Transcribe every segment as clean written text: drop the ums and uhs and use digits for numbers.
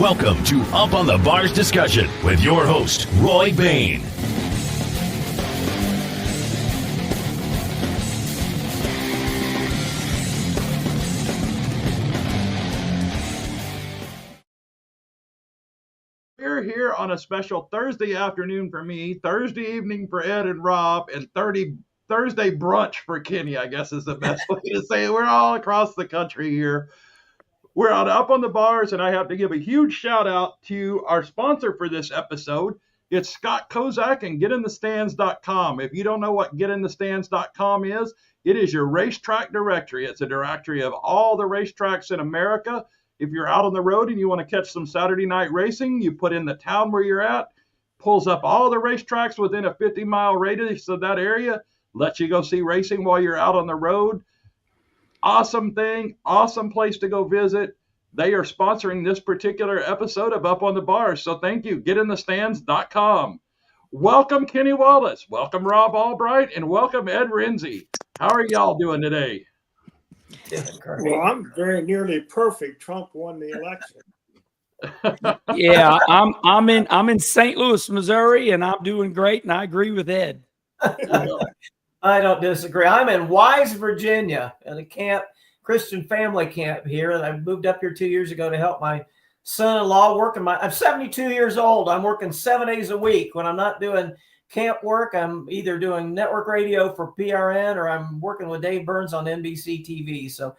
Welcome to Up on the Bars discussion with your host, Roy Bain. We're here on a special Thursday afternoon for me, Thursday evening for Ed and Rob, and Thursday brunch for Kenny, I guess is the best way to say it. We're all across the country here. We're on Up on the Bars, and I have to give a huge shout out to our sponsor for this episode. It's Scott Kozak and GetInTheStands.com. If you don't know what GetInTheStands.com is, it is your racetrack directory. It's a directory of all the racetracks in America. If you're out on the road and you want to catch some Saturday night racing, you put in the town where you're at, pulls up all the racetracks within a 50-mile radius of that area, lets you go see racing while you're out on the road. Awesome thing, awesome place to go visit. They are sponsoring this particular episode of Up on the Bars, so thank you. GetInTheStands.com. Welcome, Kenny Wallace. Welcome, Rob Albright, and welcome, Ed Rensi. How are y'all doing today? Well, I'm very nearly perfect. Trump won the election. Yeah, I'm in St. Louis, Missouri, and I'm doing great, and I agree with Ed. I don't disagree. I'm in Wise, Virginia, at a camp, Christian family camp here. And I moved up here 2 years ago to help my son-in-law working. I'm 72 years old. I'm working 7 days a week. When I'm not doing camp work, I'm either doing network radio for PRN or I'm working with Dave Burns on NBC TV. So,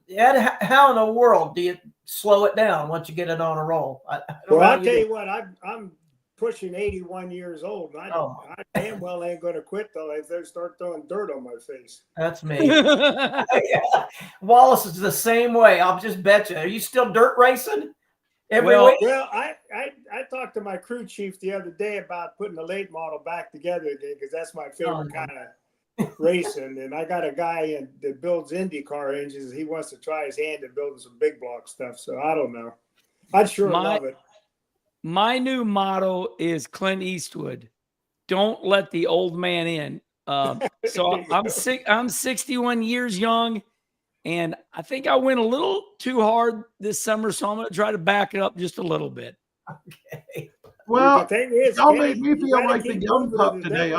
Ed, how in the world do you slow it down once you get it on a roll? I'll tell you what, I'm pushing 81 years old. And I damn well ain't going to quit though if they start throwing dirt on my face. That's me. Yeah. Wallace is the same way. I'll just bet you. Are you still dirt racing every week? Well, I talked to my crew chief the other day about putting the late model back together again because that's my favorite kind of racing. And I got a guy that builds IndyCar engines. He wants to try his hand at building some big block stuff. So I don't know. I'd sure love it. My new motto is Clint Eastwood. Don't let the old man in. So I'm 61 years young, and I think I went a little too hard this summer, so I'm going to try to back it up just a little bit. Okay. Well, the thing is, y'all Kenny, made me feel like the young pup today.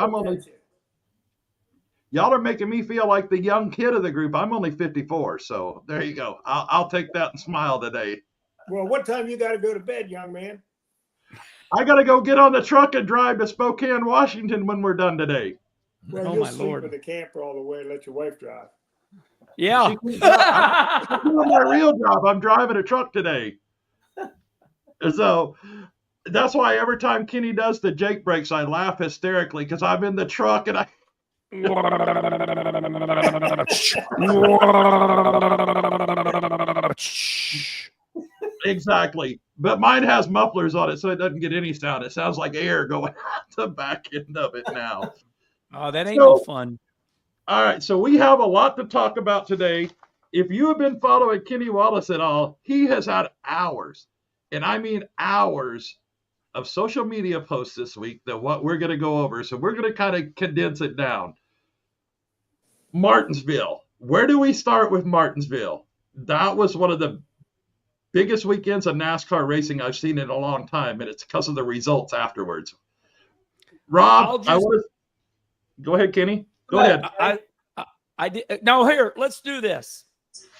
Y'all are making me feel like the young kid of the group. I'm only 54, so there you go. I'll take that and smile today. Well, what time you got to go to bed, young man? I got to go get on the truck and drive to Spokane, Washington when we're done today. Well, you'll sleep in the camper all the way and let your wife drive. Yeah. I'm doing my real job. I'm driving a truck today. So that's why every time Kenny does the Jake breaks, I laugh hysterically because I'm in the truck and I. Exactly. But mine has mufflers on it, so it doesn't get any sound. It sounds like air going out the back end of it now. Oh, that ain't no fun. All right, so we have a lot to talk about today. If you have been following Kenny Wallace at all, he has had hours, and I mean hours, of social media posts this week that what we're going to go over. So we're going to kind of condense it down. Martinsville. Where do we start with Martinsville? That was one of the biggest weekends of NASCAR racing I've seen in a long time, and it's because of the results afterwards. Rob, go ahead, Kenny. Go ahead. I did. Now here, let's do this.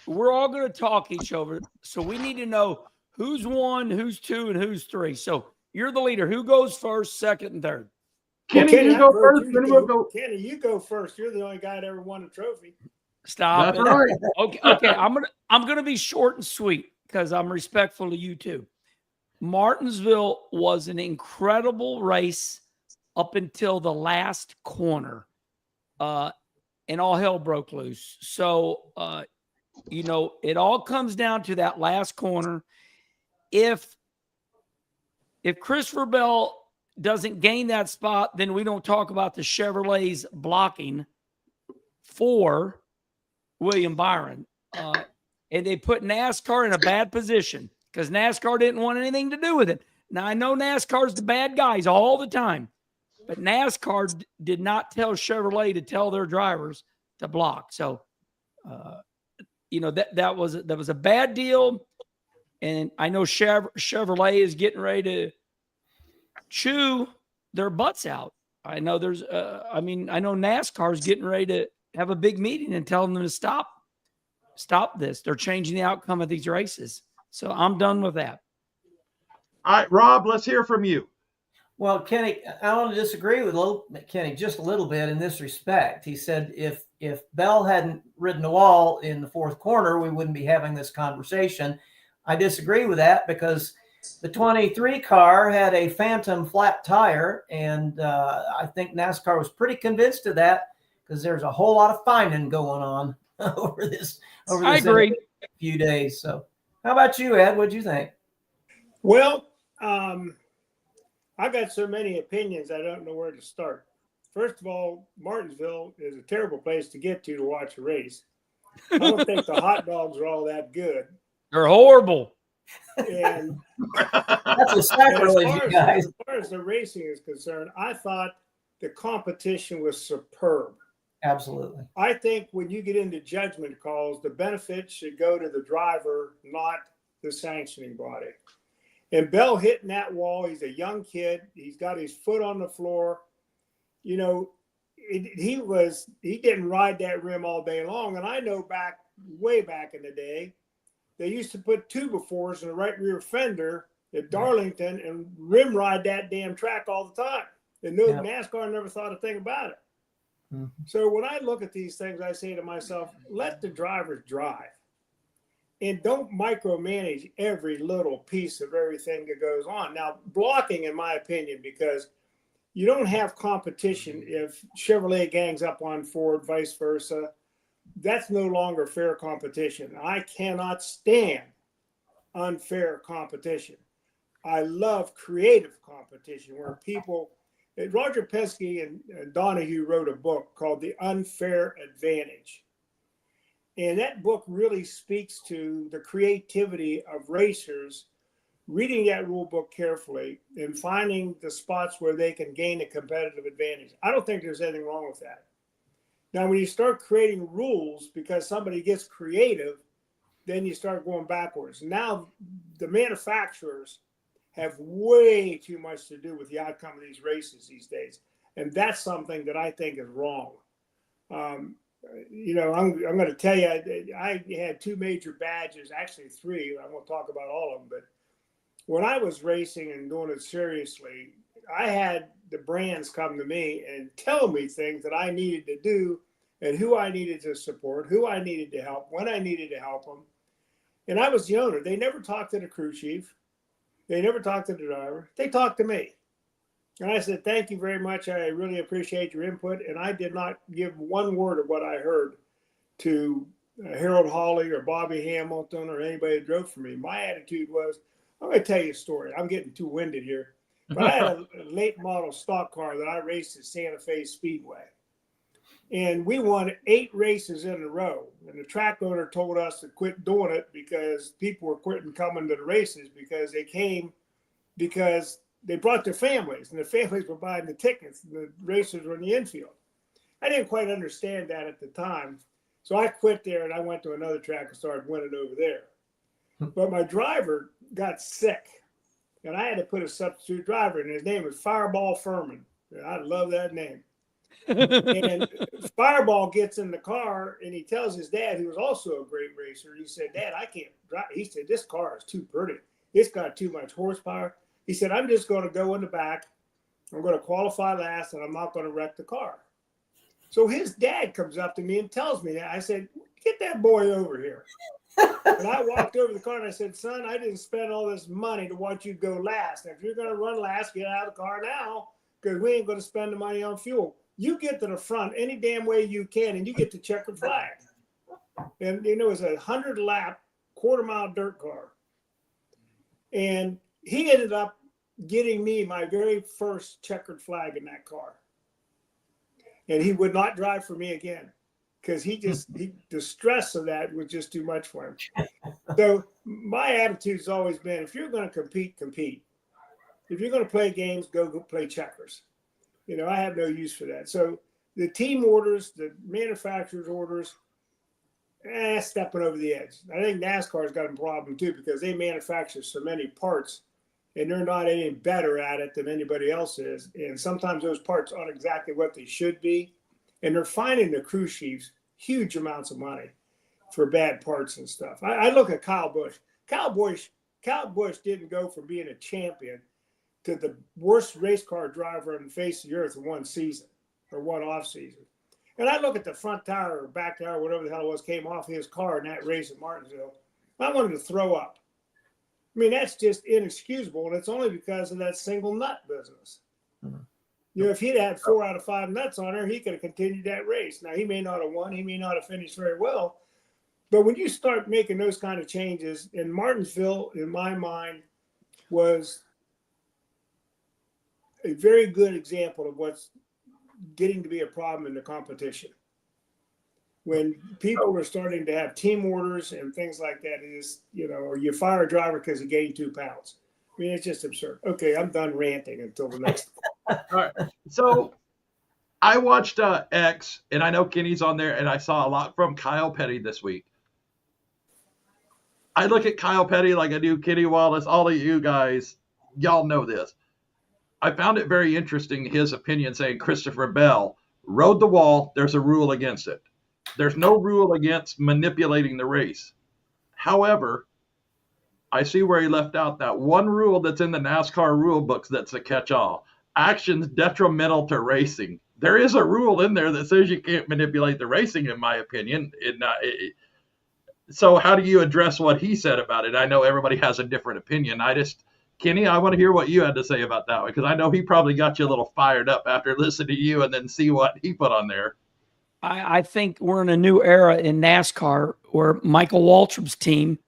We're all going to talk each other, so we need to know who's one, who's two, and who's three. So you're the leader. Who goes first, second, and third? Kenny, you go first. Then we'll go. Kenny, you go first. You're the only guy that ever won a trophy. Stop. That's right. Okay. I'm gonna be short and sweet because I'm respectful to you too. Martinsville was an incredible race up until the last corner, and all hell broke loose. So, it all comes down to that last corner. If Christopher Bell doesn't gain that spot, then we don't talk about the Chevrolets blocking for William Byron. And they put NASCAR in a bad position because NASCAR didn't want anything to do with it. Now, I know NASCAR's the bad guys all the time, but NASCAR did not tell Chevrolet to tell their drivers to block. So, that was a bad deal. And I know Chevrolet is getting ready to chew their butts out. I know I know NASCAR is getting ready to have a big meeting and tell them to stop this. They're changing the outcome of these races. So I'm done with that. All right, Rob, let's hear from you. Well, Kenny, I want to disagree with Kenny just a little bit in this respect. He said if Bell hadn't ridden the wall in the fourth corner, we wouldn't be having this conversation. I disagree with that because the 23 car had a phantom flat tire, and I think NASCAR was pretty convinced of that because there's a whole lot of finding going on over this I agree. Few days. So how about you, Ed? What'd you think? Well, I got so many opinions, I don't know where to start. First of all, Martinsville is a terrible place to get to watch a race. I don't think the hot dogs are all that good. They're horrible. And that's a sacrilege, you guys. As far as the racing is concerned, I thought the competition was superb. Absolutely. I think when you get into judgment calls, the benefit should go to the driver, not the sanctioning body. And Bell hitting that wall, he's a young kid. He's got his foot on the floor. You know, he didn't ride that rim all day long. And I know way back in the day, they used to put 2x4s in the right rear fender at Darlington and rim ride that damn track all the time. And NASCAR never thought a thing about it. Mm-hmm. So when I look at these things, I say to myself, let the drivers drive. And don't micromanage every little piece of everything that goes on. Now, blocking, in my opinion, because you don't have competition if Chevrolet gangs up on Ford, vice versa. That's no longer fair competition. I cannot stand unfair competition. I love creative competition where people, Roger Penske and Donahue wrote a book called The Unfair Advantage. And that book really speaks to the creativity of racers reading that rule book carefully and finding the spots where they can gain a competitive advantage. I don't think there's anything wrong with that. Now, when you start creating rules because somebody gets creative, then you start going backwards. Now, the manufacturers have way too much to do with the outcome of these races these days. And that's something that I think is wrong. You know, I'm going to tell you, I had 2 major badges, actually 3. I won't talk about all of them, but when I was racing and doing it seriously, I had the brands come to me and tell me things that I needed to do and who I needed to support, who I needed to help, when I needed to help them. And I was the owner. They never talked to the crew chief. They never talked to the driver. They talked to me. And I said, thank you very much. I really appreciate your input. And I did not give one word of what I heard to Harold Hawley or Bobby Hamilton or anybody that drove for me. My attitude was, I'm going to tell you a story. I'm getting too winded here. But I had a late model stock car that I raced at Santa Fe Speedway. And we won 8 races in a row. And the track owner told us to quit doing it because people were quitting coming to the races because they came because they brought their families, and the families were buying the tickets, and the racers were in the infield. I didn't quite understand that at the time. So I quit there, and I went to another track and started winning over there. But my driver got sick, and I had to put a substitute driver, and his name was Fireball Furman. I love that name. And Fireball gets in the car, and he tells his dad, who was also a great racer, he said, Dad, I can't drive. He said, this car is too pretty. It's got too much horsepower. He said, I'm just going to go in the back. I'm going to qualify last, and I'm not going to wreck the car. So his dad comes up to me and tells me that. I said, get that boy over here. And I walked over to the car, and I said, son, I didn't spend all this money to watch you go last. If you're going to run last, get out of the car now because we ain't going to spend the money on fuel. You get to the front any damn way you can, and you get the checkered flag. And you know, it was a 100-lap, quarter-mile dirt car. And he ended up getting me my very first checkered flag in that car. And he would not drive for me again because the stress of that was just too much for him. So my attitude has always been, if you're going to compete, compete. If you're going to play games, go play checkers. You know, I have no use for that. So the team orders, the manufacturer's orders, stepping over the edge. I think NASCAR's got a problem too because they manufacture so many parts and they're not any better at it than anybody else is. And sometimes those parts aren't exactly what they should be. And they're finding the crew chiefs huge amounts of money for bad parts and stuff. I look at Kyle Busch. Kyle Busch didn't go from being a champion to the worst race car driver on the face of the earth in one season or one off season. And I look at the front tire or back tire, whatever the hell it was, came off his car in that race at Martinsville. I wanted to throw up. I mean, that's just inexcusable, and it's only because of that single nut business. Mm-hmm. You know, if he'd had 4 out of 5 nuts on her, he could have continued that race. Now, he may not have won. He may not have finished very well. But when you start making those kind of changes, and Martinsville, in my mind, was a very good example of what's getting to be a problem in the competition. When people were starting to have team orders and things like that, is, you know, or you fire a driver because he gained 2 pounds. I mean, it's just absurd. Okay, I'm done ranting until the next. All right. So I watched X, and I know Kenny's on there, and I saw a lot from Kyle Petty this week. I look at Kyle Petty like I do Kenny Wallace. All of you guys, y'all know this. I found it very interesting, his opinion, saying Christopher Bell rode the wall. There's a rule against it. There's no rule against manipulating the race. However, I see where he left out that one rule that's in the NASCAR rule books that's a catch-all. Actions detrimental to racing. There is a rule in there that says you can't manipulate the racing, in my opinion. So how do you address what he said about it? I know everybody has a different opinion. Kenny, I want to hear what you had to say about that one, because I know he probably got you a little fired up after listening to you and then see what he put on there. I think we're in a new era in NASCAR where Michael Waltrip's team,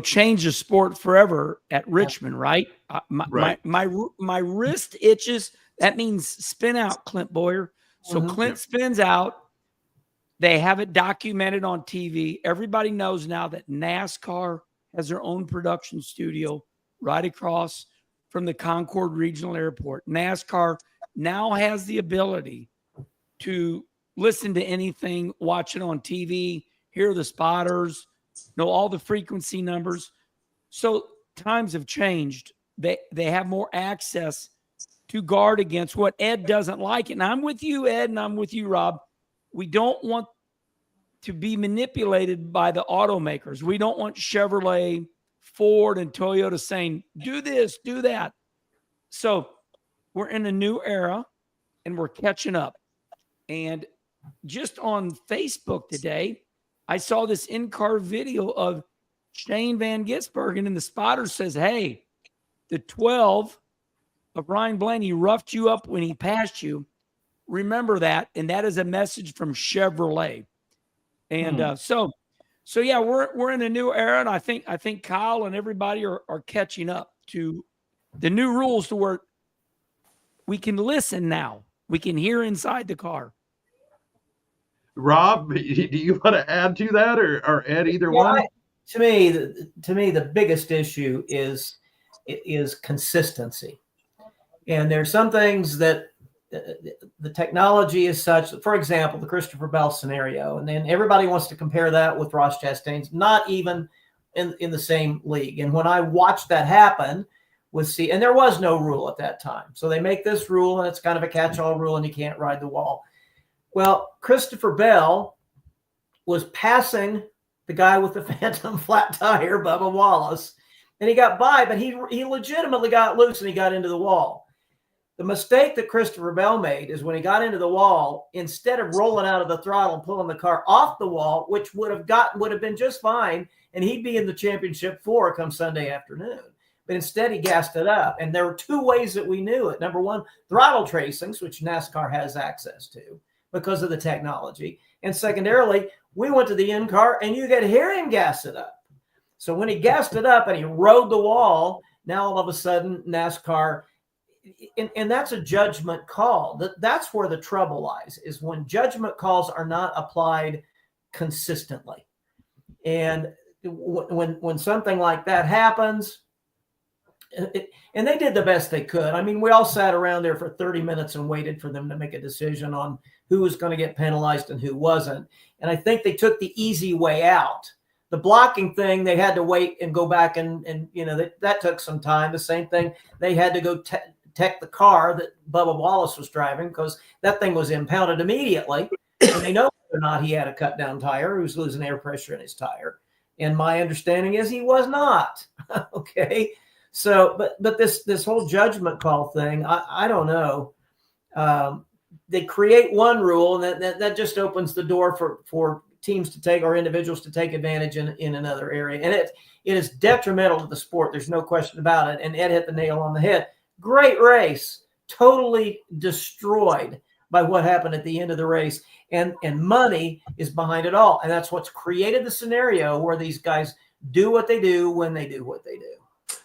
changed the sport forever at Richmond, right? My wrist itches. That means spin out, Clint Boyer. So Clint spins out. They have it documented on TV. Everybody knows now that NASCAR has their own production studio right across from the Concord Regional Airport. NASCAR now has the ability to listen to anything, watch it on TV, hear the spotters, know all the frequency numbers. So times have changed. They have more access to guard against what Ed doesn't like. And I'm with you, Ed, and I'm with you, Rob. We don't want to be manipulated by the automakers. We don't want Chevrolet, Ford, and Toyota saying, do this, do that. So we're in a new era, and we're catching up. And just on Facebook today, I saw this in-car video of Shane Van Gisbergen, and the spotter says, hey, the 12 of Ryan Blaney roughed you up when he passed you. Remember that, and that is a message from Chevrolet. And so yeah, we're in a new era, and I think Kyle and everybody are catching up to the new rules to where we can listen now. We can hear inside the car. Rob, do you want to add to that, or Ed, either one? To me, the biggest issue is consistency, and there's some things that the technology is such. For example, the Christopher Bell scenario, and then everybody wants to compare that with Ross Chastain's, not even in the same league. And when I watched that happen, and there was no rule at that time, so they make this rule, and it's kind of a catch-all rule, and you can't ride the wall. Well, Christopher Bell was passing the guy with the phantom flat tire, Bubba Wallace, and he got by, but he legitimately got loose and he got into the wall. The mistake that Christopher Bell made is when he got into the wall, instead of rolling out of the throttle and pulling the car off the wall, which would have been just fine, and he'd be in the championship 4 come Sunday afternoon. But instead, he gassed it up. And there were 2 ways that we knew it. Number one, throttle tracings, which NASCAR has access to because of the technology. And secondarily, we went to the in-car, and you could hear him gas it up. So when he gassed it up and he rode the wall, now all of a sudden NASCAR, and that's a judgment call. That's where the trouble lies, is when judgment calls are not applied consistently. And when something like that happens, and they did the best they could. I mean, we all sat around there for 30 minutes and waited for them to make a decision on who was going to get penalized and who wasn't. And I think they took the easy way out. The blocking thing, they had to wait and go back and that took some time. The same thing, they had to go tech the car that Bubba Wallace was driving because that thing was impounded immediately. And they know whether or not he had a cut down tire, he was losing air pressure in his tire. And my understanding is he was not. Okay. So, but this whole judgment call thing, I don't know. They create one rule, and that just opens the door for teams to take or individuals to take advantage in another area. And it is detrimental to the sport. There's no question about it. And Ed hit the nail on the head. Great race, totally destroyed by what happened at the end of the race. And money is behind it all. And that's what's created the scenario where these guys do what they do when they do what they do.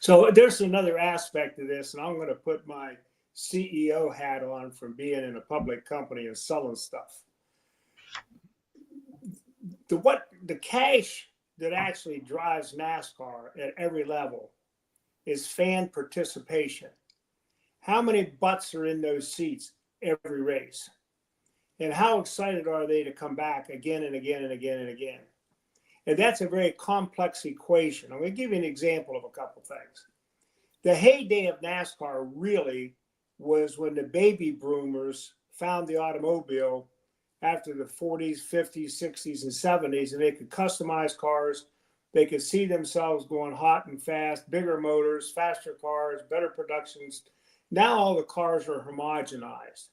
So there's another aspect of this, and I'm going to put my CEO hat on from being in a public company and selling stuff. The cash that actually drives NASCAR at every level is fan participation. How many butts are in those seats every race? And how excited are they to come back again and again and again and again? And that's a very complex equation. I'm going to give you an example of a couple things. The heyday of NASCAR really was when the baby boomers found the automobile after the 40s, 50s, 60s, and 70s, and they could customize cars. They could see themselves going hot and fast, bigger motors, faster cars, better productions. Now all the cars are homogenized.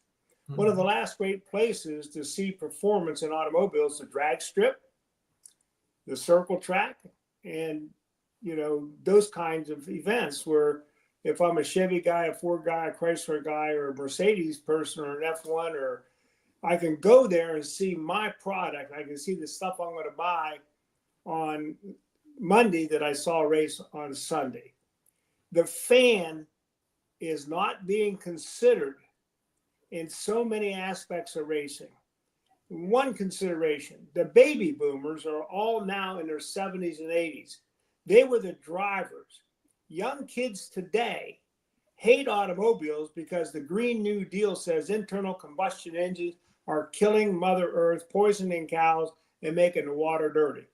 Mm-hmm. One of the last great places to see performance in automobiles, the drag strip, the circle track, and those kinds of events where if I'm a Chevy guy, a Ford guy, a Chrysler guy, or a Mercedes person, or an F1, or I can go there and see my product. I can see the stuff I'm going to buy on Monday that I saw race on Sunday. The fan is not being considered in so many aspects of racing. One consideration, the baby boomers are all now in their 70s and 80s. They were the drivers. Young kids today hate automobiles because the Green New Deal says internal combustion engines are killing Mother Earth, poisoning cows, and making the water dirty,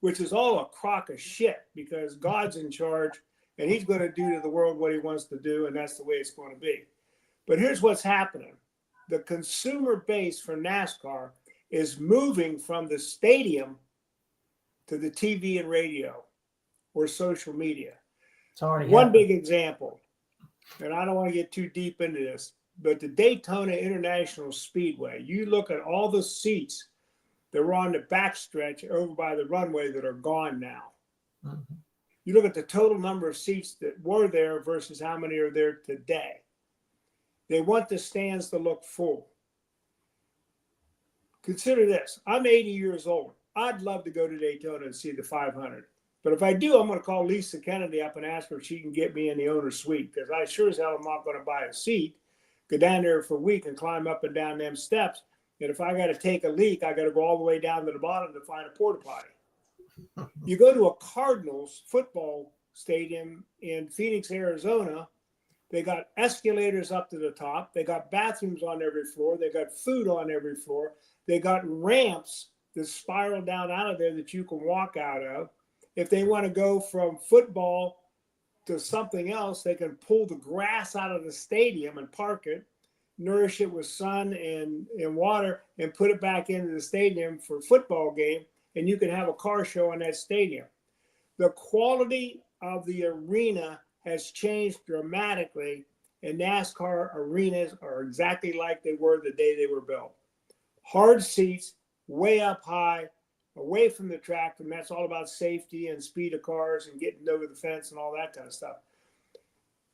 which is all a crock of shit because God's in charge and he's going to do to the world what he wants to do, and that's the way it's going to be. But here's what's happening. The consumer base for NASCAR is moving from the stadium to the TV and radio or social media. One big example, and I don't want to get too deep into this, but the Daytona International Speedway, you look at all the seats that were on the backstretch over by the runway that are gone now. Mm-hmm. You look at the total number of seats that were there versus how many are there today. They want the stands to look full. Consider this. I'm 80 years old. I'd love to go to Daytona and see the 500. But if I do, I'm going to call Lisa Kennedy up and ask her if she can get me in the owner's suite, because I sure as hell am not going to buy a seat, go down there for a week and climb up and down them steps. And if I got to take a leak, I got to go all the way down to the bottom to find a porta potty. You go to a Cardinals football stadium in Phoenix, Arizona, they got escalators up to the top. They got bathrooms on every floor. They got food on every floor. They got ramps that spiral down out of there that you can walk out of. If they want to go from football to something else, they can pull the grass out of the stadium and park it, nourish it with sun and water, and put it back into the stadium for a football game, and you can have a car show in that stadium. The quality of the arena has changed dramatically, and NASCAR arenas are exactly like they were the day they were built. Hard seats, way up high, away from the track, and that's all about safety and speed of cars and getting over the fence and all that kind of stuff.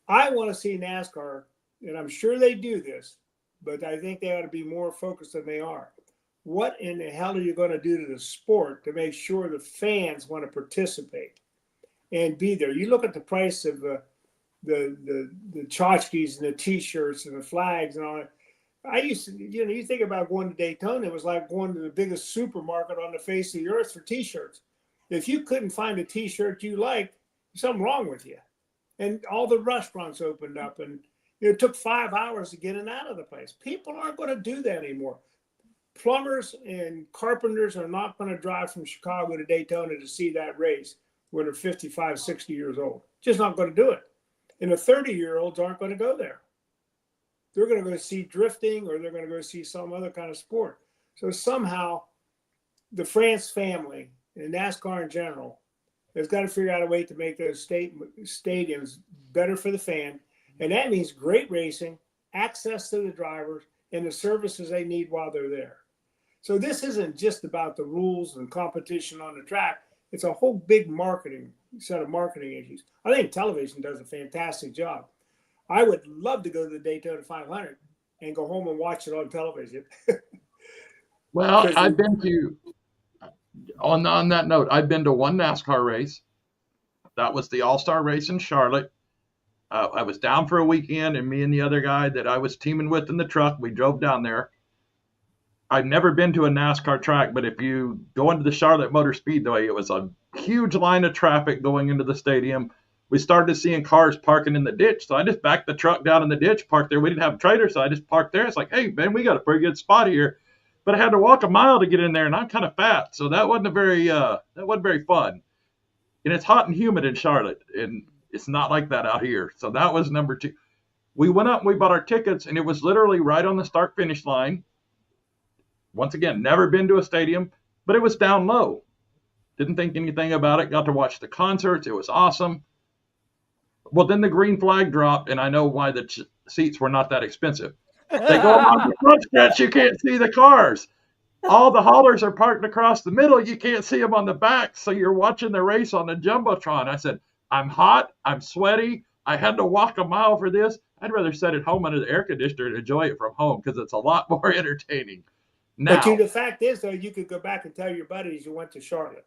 I want to see NASCAR, and I'm sure they do this, but I think they ought to be more focused than they are. What in the hell are you going to do to the sport to make sure the fans want to participate and be there? You look at the price of the tchotchkes and the T-shirts and the flags and all that. I used to, you think about going to Daytona, it was like going to the biggest supermarket on the face of the earth for T-shirts. If you couldn't find a T-shirt you liked, there's something wrong with you. and all the restaurants opened up, and it took 5 hours to get in and out of the place. People aren't going to do that anymore. Plumbers and carpenters are not going to drive from Chicago to Daytona to see that race when they're 55, 60 years old. Just not going to do it. And the 30-year-olds aren't going to go there. They're going to go see drifting, or they're going to go see some other kind of sport. So somehow the France family and NASCAR in general has got to figure out a way to make those stadiums better for the fan. And that means great racing, access to the drivers, and the services they need while they're there. So this isn't just about the rules and competition on the track. It's a whole big set of marketing issues. I think television does a fantastic job. I would love to go to the Daytona 500 and go home and watch it on television. Well, I've been to, on that note, I've been to one NASCAR race. That was the All-Star race in Charlotte. I was down for a weekend, and me and the other guy that I was teaming with in the truck, we drove down there. I've never been to a NASCAR track, but if you go into the Charlotte Motor Speedway, it was a huge line of traffic going into the stadium. We started seeing cars parking in the ditch, so I just backed the truck down in the ditch, parked there. We didn't have a trailer, so I just parked there. It's like, hey, man, we got a pretty good spot here. But I had to walk a mile to get in there, and I'm kind of fat, so that wasn't very fun. And it's hot and humid in Charlotte, and it's not like that out here. So that was number 2. We went up and we bought our tickets, and it was literally right on the start-finish line. Once again, never been to a stadium, but it was down low. Didn't think anything about it. Got to watch the concerts. It was awesome. Well, then the green flag dropped, and I know why the seats were not that expensive. They go along the front stretch, you can't see the cars. All the haulers are parked across the middle. You can't see them on the back, so you're watching the race on the Jumbotron. I said, I'm hot. I'm sweaty. I had to walk a mile for this. I'd rather sit at home under the air conditioner and enjoy it from home because it's a lot more entertaining. Now, but the fact is, though, you could go back and tell your buddies you went to Charlotte.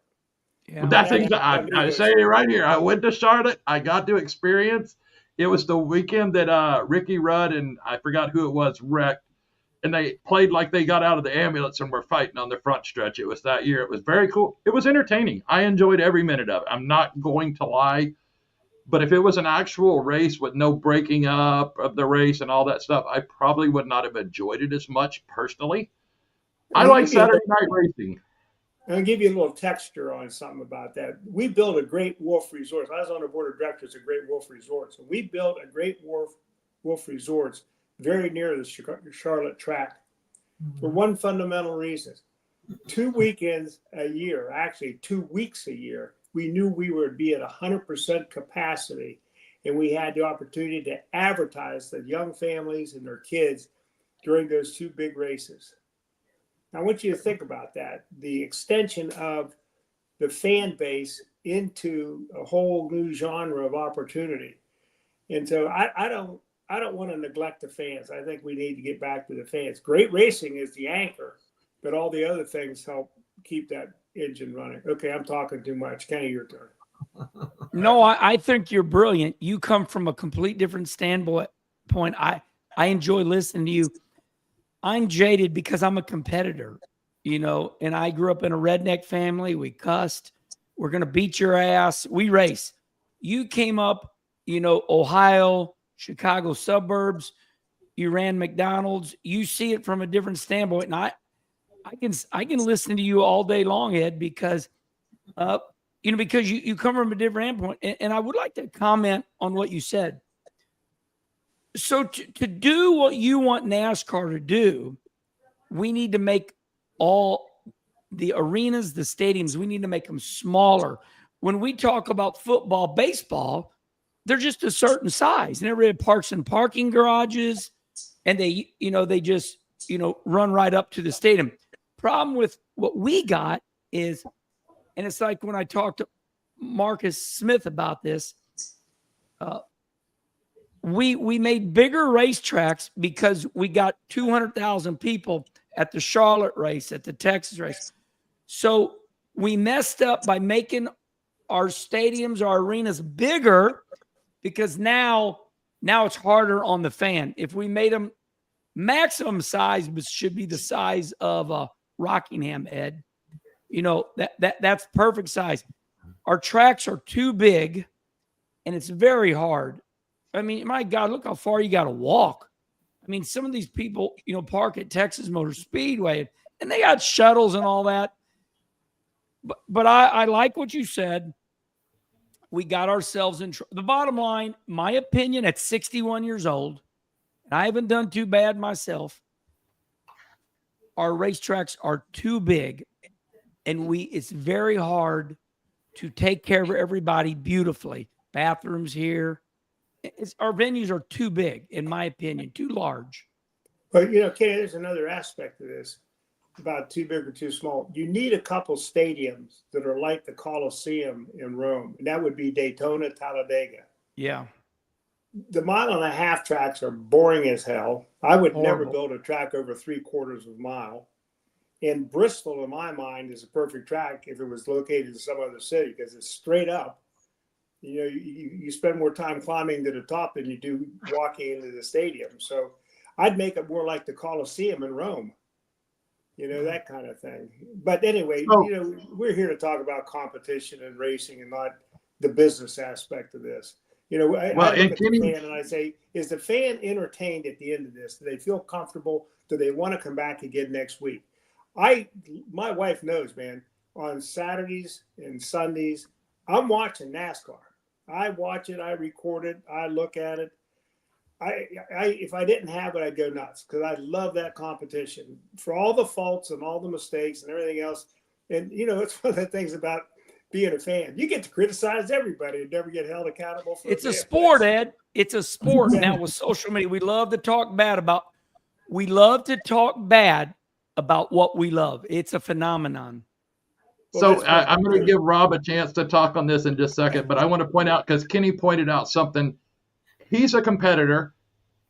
Yeah. That's exactly. I say it right here. I went to Charlotte. I got to experience. It was the weekend that Ricky Rudd and I forgot who it was wrecked, and they played like they got out of the ambulance and were fighting on the front stretch. It was that year. It was very cool. It was entertaining. I enjoyed every minute of it. I'm not going to lie. But if it was an actual race with no breaking up of the race and all that stuff, I probably would not have enjoyed it as much personally. I like Saturday night racing. I'll give you a little texture on something about that. We built a Great Wolf Resort. I was on the board of directors of Great Wolf Resorts. And we built a Great Wolf Resorts very near the Charlotte track for one fundamental reason. 2 weekends a year, actually 2 weeks a year, we knew we would be at 100% capacity, and we had the opportunity to advertise the young families and their kids during those 2 big races. I want you to think about that, the extension of the fan base into a whole new genre of opportunity. And so I don't want to neglect the fans. I think we need to get back to the fans. Great racing is the anchor, but all the other things help keep that engine running. Okay, I'm talking too much. Kenny, your turn. No, I think you're brilliant. You come from a complete different standpoint. I enjoy listening to you. I'm jaded because I'm a competitor, and I grew up in a redneck family. We cussed. We're going to beat your ass. We race. You came up, Ohio, Chicago suburbs. You ran McDonald's. You see it from a different standpoint. And I can listen to you all day long, Ed, because, because you come from a different standpoint. And I would like to comment on what you said. So to do what you want NASCAR to do, we need to make all the arenas, the stadiums, we need to make them smaller. When we talk about football, baseball, they're just a certain size. And everybody parks in parking garages, and they just, run right up to the stadium. Problem with what we got is, and it's like when I talked to Marcus Smith about this, we made bigger racetracks because we got 200,000 people at the Charlotte race, at the Texas race. So we messed up by making our stadiums, our arenas bigger, because now it's harder on the fan. If we made them maximum size, but should be the size of Rockingham, Ed, that's perfect size. Our tracks are too big, and it's very hard. I mean, my God, look how far you got to walk. I mean, some of these people, park at Texas Motor Speedway, and they got shuttles and all that. But I like what you said. We got ourselves in trouble. The bottom line, my opinion, at 61 years old, and I haven't done too bad myself, our racetracks are too big, and it's very hard to take care of everybody beautifully. Bathrooms here. Our venues are too big, in my opinion, too large. But, Kenny, there's another aspect of this about too big or too small. You need a couple stadiums that are like the Coliseum in Rome, and that would be Daytona, Talladega. Yeah. The 1.5 mile tracks are boring as hell. I would never Horrible. build a track over 3/4 of a mile. And Bristol, in my mind, is a perfect track if it was located in some other city because it's straight up. You spend more time climbing to the top than you do walking into the stadium. So I'd make it more like the Coliseum in Rome, that kind of thing. But anyway, we're here to talk about competition and racing and not the business aspect of this. I look at the fan and I say, is the fan entertained at the end of this? Do they feel comfortable? Do they want to come back again next week? My wife knows, man, on Saturdays and Sundays, I'm watching NASCAR. I watch it, I record it, I look at it. If I didn't have it, I'd go nuts because I love that competition for all the faults and all the mistakes and everything else. And, it's one of the things about being a fan. You get to criticize everybody and never get held accountable for it. It's a sport, Ed. It's a sport. Now with social media, we love to talk bad about what we love. It's a phenomenon. So I'm going to give Rob a chance to talk on this in just a second, but I want to point out, because Kenny pointed out something. He's a competitor.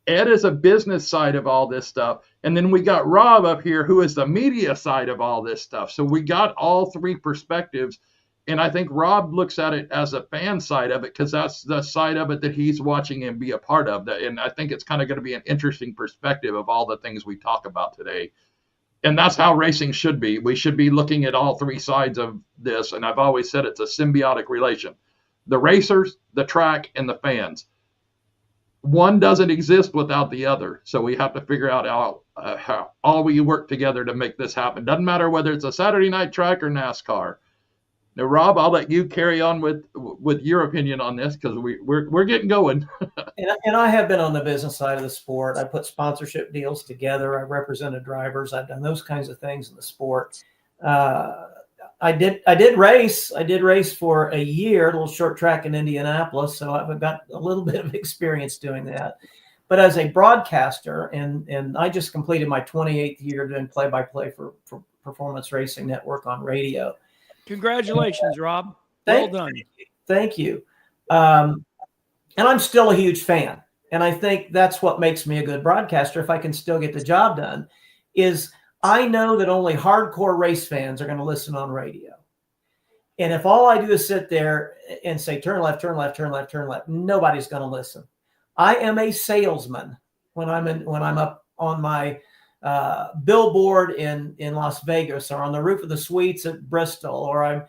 Ed is a business side of all this stuff. And then we got Rob up here, who is the media side of all this stuff. So we got all three perspectives. And I think Rob looks at it as a fan side of it, because that's the side of it that he's watching and be a part of. And I think it's kind of going to be an interesting perspective of all the things we talk about today. And that's how racing should be. We should be looking at all three sides of this. And I've always said it's a symbiotic relation. The racers, the track, and the fans. One doesn't exist without the other. So we have to figure out how all we work together to make this happen. Doesn't matter whether it's a Saturday night track or NASCAR. Now, Rob, I'll let you carry on with your opinion on this, because we're getting going. And I have been on the business side of the sport. I put sponsorship deals together. I represented drivers. I've done those kinds of things in the sport. I did race. I did race for a year, a little short track in Indianapolis. So I've got a little bit of experience doing that. But as a broadcaster, and I just completed my 28th year doing play-by-play for Performance Racing Network on radio. Congratulations, Rob. Well done. Thank you. And I'm still a huge fan. And I think that's what makes me a good broadcaster, if I can still get the job done, is I know that only hardcore race fans are going to listen on radio. And if all I do is sit there and say, turn left, turn left, turn left, turn left, nobody's going to listen. I am a salesman when I'm up on my billboard in Las Vegas, or on the roof of the suites at Bristol, or I'm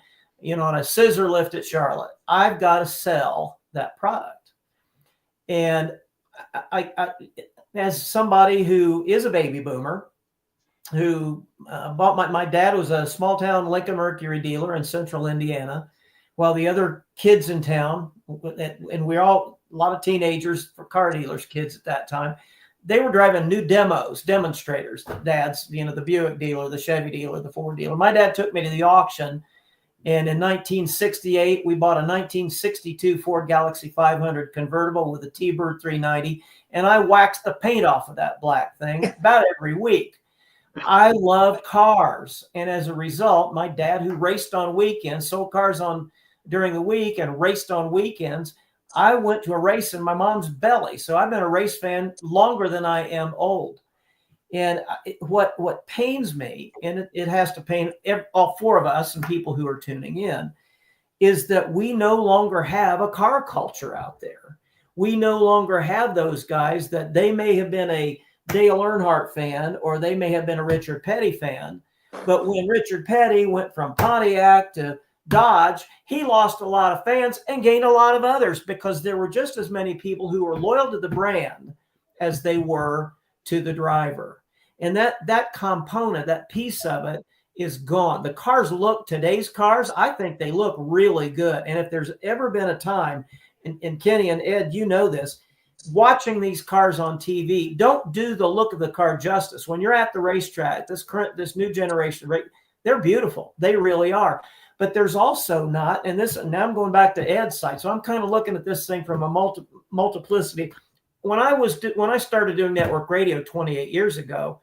on a scissor lift at Charlotte. I've got to sell that product. And I as somebody who is a baby boomer, who bought my dad was a small town Lincoln Mercury dealer in central Indiana, while the other kids in town, and we're all a lot of teenagers, for car dealers, kids at that time, they were driving new demonstrators. Dad's, the Buick dealer, the Chevy dealer, the Ford dealer. My dad took me to the auction, and in 1968, we bought a 1962 Ford Galaxy 500 convertible with a T-Bird 390, and I waxed the paint off of that black thing about every week. I love cars, and as a result, my dad, who raced on weekends, sold cars during the week and raced on weekends, I went to a race in my mom's belly. So I've been a race fan longer than I am old. And what pains me, and it has to pain all four of us and people who are tuning in, is that we no longer have a car culture out there. We no longer have those guys that they may have been a Dale Earnhardt fan, or they may have been a Richard Petty fan. But when Richard Petty went from Pontiac to Dodge, he lost a lot of fans and gained a lot of others because there were just as many people who were loyal to the brand as they were to the driver. And that component, that piece of it is gone. The cars today's cars, I think they look really good. And if there's ever been a time, and Kenny and Ed, you know this, watching these cars on TV, don't do the look of the car justice. When you're at the racetrack, this new generation, right, they're beautiful. They really are. But there's also not, and now I'm going back to Ed's side. So I'm kind of looking at this thing from a multiplicity. When I started doing network radio 28 years ago,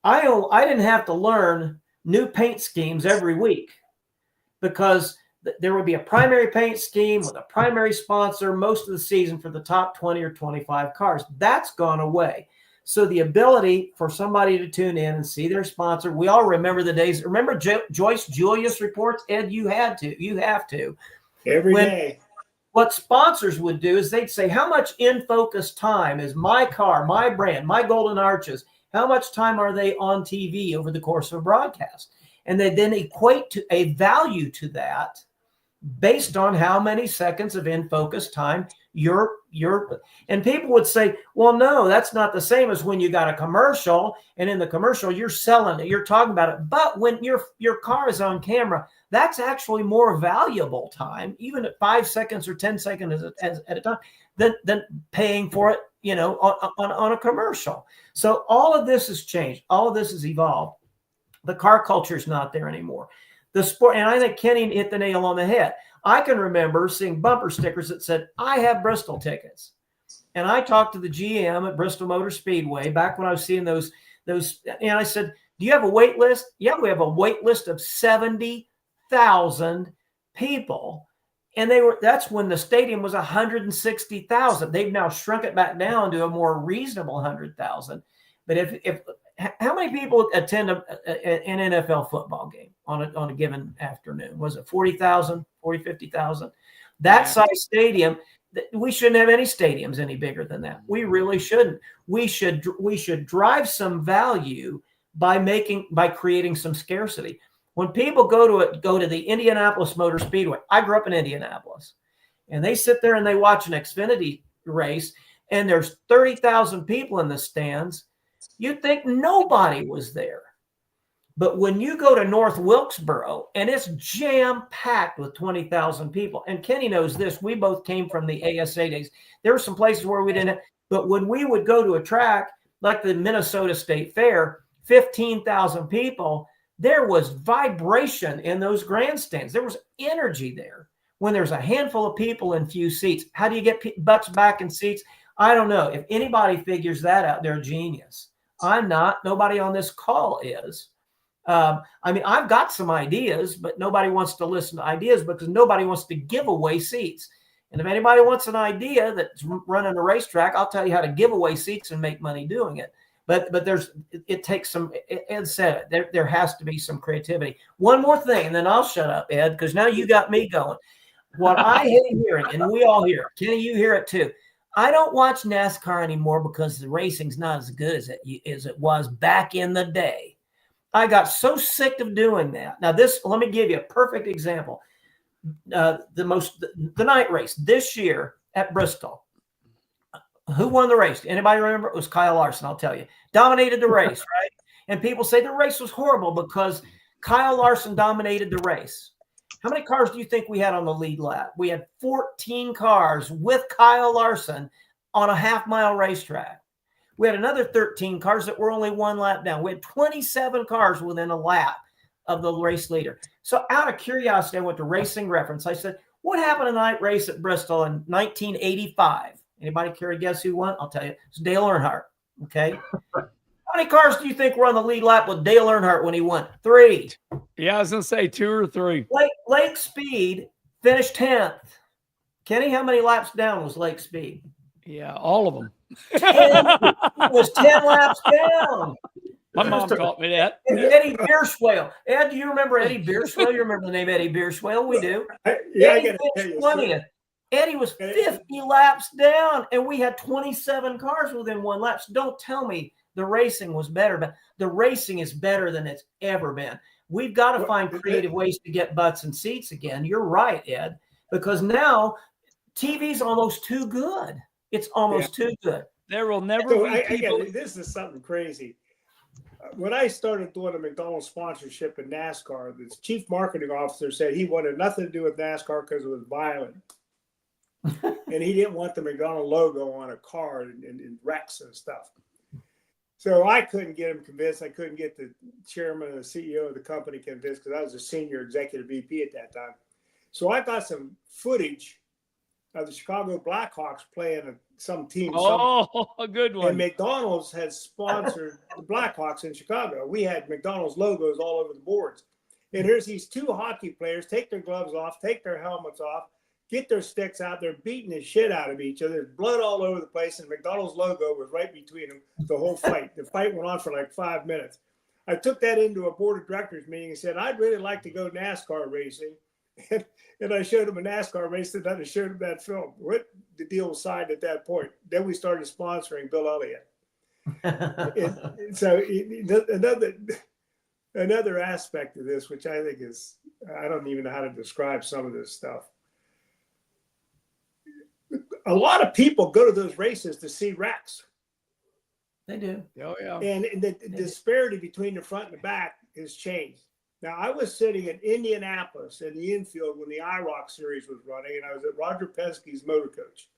I didn't have to learn new paint schemes every week because there would be a primary paint scheme with a primary sponsor most of the season for the top 20 or 25 cars. That's gone away. So the ability for somebody to tune in and see their sponsor, we all remember the days. Remember Joyce Julius reports? Ed, you have to. Every day. What sponsors would do is they'd say, how much in focus time is my car, my brand, my Golden Arches? How much time are they on TV over the course of a broadcast? And they then equate to a value to that based on how many seconds of in focus time and people would say, well, no, that's not the same as when you got a commercial, and in the commercial you're selling it, you're talking about it. But when your car is on camera, that's actually more valuable time, even at 5 seconds or 10 seconds at a time, than paying for it, on a commercial. So all of this has changed. All of this has evolved. The car culture is not there anymore. The sport, and I think Kenny hit the nail on the head. I can remember seeing bumper stickers that said, I have Bristol tickets. And I talked to the GM at Bristol Motor Speedway back when I was seeing those, and I said, do you have a wait list? Yeah, we have a wait list of 70,000 people. And that's when the stadium was 160,000. They've now shrunk it back down to a more reasonable 100,000. But how many people attend an NFL football game on a given afternoon? Was it 40,000, 50,000? That size stadium, we shouldn't have any stadiums any bigger than that. We really shouldn't. We should drive some value by creating some scarcity. When people go to the Indianapolis Motor Speedway, I grew up in Indianapolis, and they sit there and they watch an Xfinity race, and there's 30,000 people in the stands. You'd think nobody was there. But when you go to North Wilkesboro and it's jam-packed with 20,000 people, and Kenny knows this, we both came from the ASA days. There were some places where we didn't, but when we would go to a track like the Minnesota State Fair, 15,000 people, there was vibration in those grandstands. There was energy there. When there's a handful of people in few seats, how do you get butts back in seats? I don't know. If anybody figures that out, they're a genius. I'm not. Nobody on this call is. I've got some ideas, but nobody wants to listen to ideas because nobody wants to give away seats. And if anybody wants an idea that's running a racetrack, I'll tell you how to give away seats and make money doing it. But it takes some, Ed said it, there has to be some creativity. One more thing, and then I'll shut up, Ed, because now you got me going. What I hate hearing, and we all hear it, Kenny, you hear it too. I don't watch NASCAR anymore because the racing's not as good as it was back in the day. I got so sick of doing that. Now, let me give you a perfect example. The night race this year at Bristol. Who won the race? Anybody remember? It was Kyle Larson, I'll tell you. Dominated the race, right? And people say the race was horrible because Kyle Larson dominated the race. How many cars do you think we had on the lead lap? We had 14 cars with Kyle Larson on a half-mile racetrack. We had another 13 cars that were only one lap down. We had 27 cars within a lap of the race leader. So out of curiosity, I went to Racing Reference. I said, what happened in a night race at Bristol in 1985? Anybody care to guess who won? I'll tell you. It's Dale Earnhardt. Okay. How many cars do you think were on the lead lap with Dale Earnhardt when he won? 3. Yeah, I was going to say 2 or 3. Lake Speed finished 10th. Kenny, how many laps down was Lake Speed? Yeah, all of them. 10. It was 10 laps down. My mom taught me that. Eddie Bierswale. Ed, do you remember Eddie Bierswale? You remember the name Eddie Bierswale? We do. Yeah, Eddie finished 20th. Eddie was 50 laps down, and we had 27 cars within one lap. So don't tell me the racing was better, but the racing is better than it's ever been. We've got to find creative ways to get butts and seats again. You're right, Ed, because now TV's almost too good. It's almost too good. There will never be people. This is something crazy. When I started doing a McDonald's sponsorship in NASCAR, the chief marketing officer said he wanted nothing to do with NASCAR because it was violent. And he didn't want the McDonald's logo on a car and wrecks and stuff. So I couldn't get him convinced. I couldn't get the chairman and the CEO of the company convinced because I was a senior executive VP at that time. So I got some footage of the Chicago Blackhawks playing some team. A good one. And McDonald's had sponsored the Blackhawks in Chicago. We had McDonald's logos all over the boards. And here's these two hockey players take their gloves off, take their helmets off, get their sticks out. They're beating the shit out of each other. There's blood all over the place, and McDonald's logo was right between them the whole fight. The fight went on for like 5 minutes. I took that into a board of directors meeting and said, I'd really like to go NASCAR racing. And I showed him a NASCAR race, and I showed him that film. What the deal was signed at that point. Then we started sponsoring Bill Elliott. So another aspect of this, which I think is, I don't even know how to describe some of this stuff. A lot of people go to those races to see wrecks. They do. Oh, yeah. And the disparity between the front and the back has changed. Now, I was sitting in Indianapolis in the infield when the IROC series was running, and I was at Roger Penske's motor coach.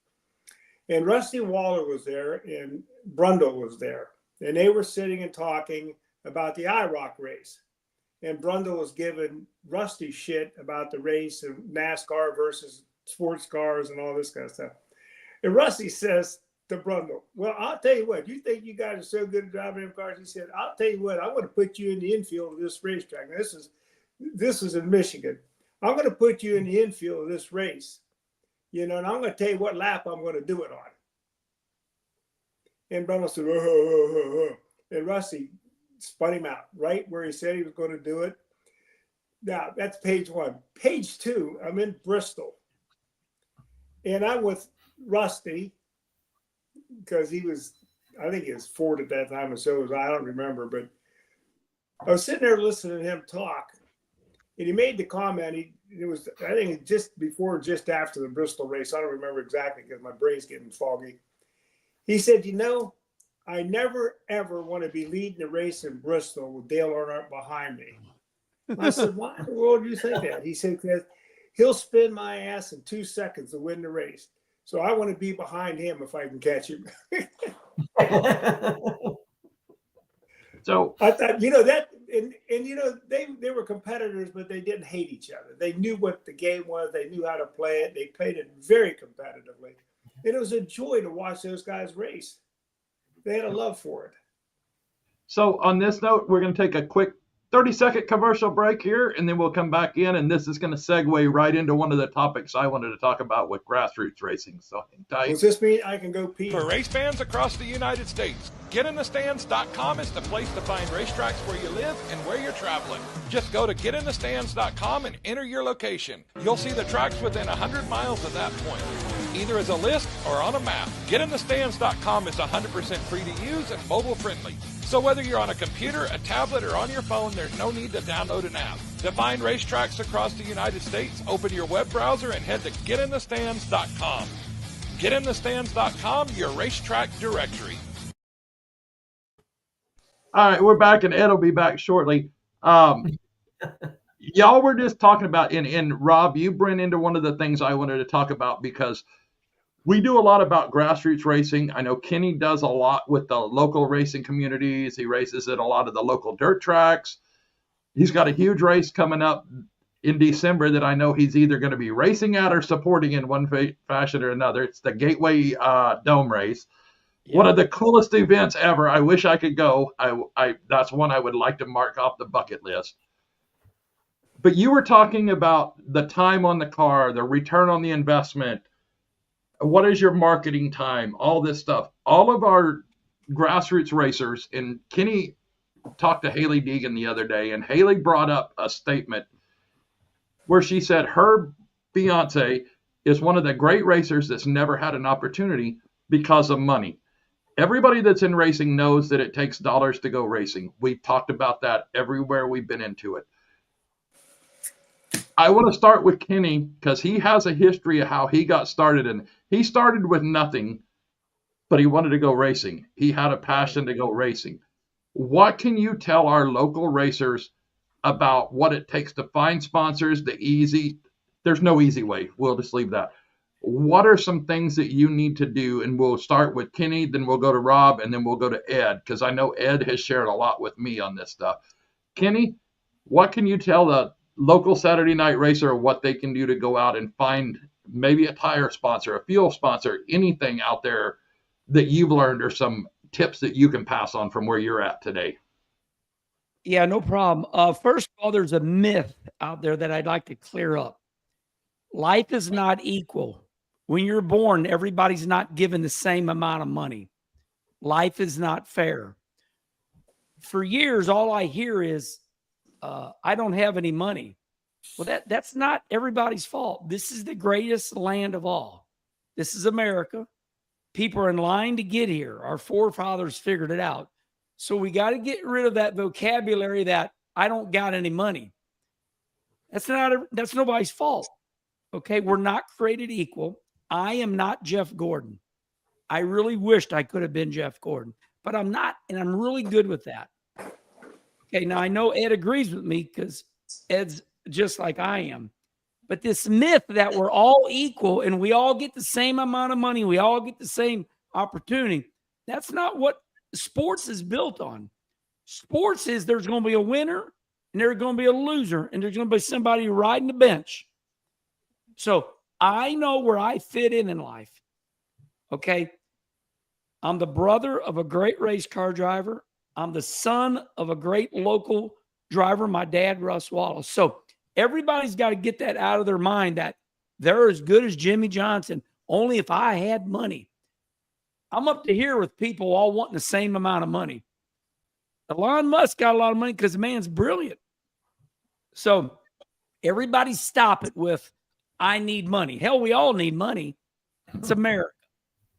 And Rusty Waller was there, and Brundle was there. And they were sitting and talking about the IROC race. And Brundle was giving Rusty shit about the race and NASCAR versus sports cars and all this kind of stuff. And Rusty says to Brundle, well, I'll tell you what, you think you guys are so good at driving them cars? He said, I'll tell you what, I'm going to put you in the infield of this racetrack. Now, this is in Michigan. I'm going to put you in the infield of this race, and I'm going to tell you what lap I'm going to do it on. And Brundle said, oh. And Rusty spun him out right where he said he was going to do it. Now, that's page one. Page two, I'm in Bristol. And I'm with Rusty, because I think he was Ford at that time, and so was I don't remember, but I was sitting there listening to him talk, and he made the comment, it was, I think, just before, just after the Bristol race, I don't remember exactly because my brain's getting foggy. He said, I never, ever want to be leading a race in Bristol with Dale Earnhardt behind me. I said, why in the world do you think that? He said, because he'll spin my ass in 2 seconds to win the race. So I want to be behind him if I can catch him. So I thought, that, they were competitors, but they didn't hate each other. They knew what the game was. They knew how to play it. They played it very competitively. And it was a joy to watch those guys race. They had a love for it. So on this note, we're going to take a quick 30-second commercial break here, and then we'll come back in, and this is going to segue right into one of the topics I wanted to talk about with grassroots racing. So does this mean I can go pee? For race fans across the United States, GetInTheStands.com is the place to find racetracks where you live and where you're traveling. Just go to GetInTheStands.com and enter your location. You'll see the tracks within 100 miles of that point, either as a list or on a map. GetInTheStands.com is 100% free to use and mobile friendly. So whether you're on a computer, a tablet, or on your phone, there's no need to download an app. To find racetracks across the United States, open your web browser and head to GetInTheStands.com. GetInTheStands.com, your racetrack directory. All right, we're back, and Ed will be back shortly. Y'all were just talking about, and Rob, you bring into one of the things I wanted to talk about, because we do a lot about grassroots racing. I know Kenny does a lot with the local racing communities. He races at a lot of the local dirt tracks. He's got a huge race coming up in December that I know he's either going to be racing at or supporting in one fashion or another. It's the Gateway Dome race. Yeah. One of the coolest events ever. I wish I could go. That's one I would like to mark off the bucket list. But you were talking about the time on the car, the return on the investment. What is your marketing time? All this stuff. All of our grassroots racers, and Kenny talked to Haley Deegan the other day, and Haley brought up a statement where she said her fiance is one of the great racers that's never had an opportunity because of money. Everybody that's in racing knows that it takes dollars to go racing. We've talked about that everywhere we've been into it. I want to start with Kenny because he has a history of how he got started. And he started with nothing, but he wanted to go racing. He had a passion to go racing. What can you tell our local racers about what it takes to find sponsors? There's no easy way. We'll just leave that. What are some things that you need to do? And we'll start with Kenny, then we'll go to Rob, and then we'll go to Ed, because I know Ed has shared a lot with me on this stuff. Kenny, what can you tell the local Saturday night racer what they can do to go out and find maybe a tire sponsor, a fuel sponsor, anything out there that you've learned, or some tips that you can pass on from where you're at today? Yeah, no problem. First of all, there's a myth out there that I'd like to clear up. Life is not equal. When you're born, everybody's not given the same amount of money. Life is not fair. For years, all I hear is, I don't have any money. Well, that's not everybody's fault. This is the greatest land of all. This is America. People are in line to get here. Our forefathers figured it out. So we got to get rid of that vocabulary that I don't got any money. That's nobody's fault. Okay, we're not created equal. I am not Jeff Gordon. I really wished I could have been Jeff Gordon, but I'm not, and I'm really good with that. Okay, now I know Ed agrees with me because Ed's just like I am. But this myth that we're all equal and we all get the same amount of money, we all get the same opportunity, that's not what sports is built on. Sports is there's going to be a winner and there's going to be a loser and there's going to be somebody riding the bench. So I know where I fit in life. Okay. I'm the brother of a great race car driver. I'm the son of a great local driver, my dad, Russ Wallace. So everybody's got to get that out of their mind that they're as good as Jimmy Johnson, only if I had money. I'm up to here with people all wanting the same amount of money. Elon Musk got a lot of money because the man's brilliant. So everybody stop it with, I need money. Hell, we all need money. It's America.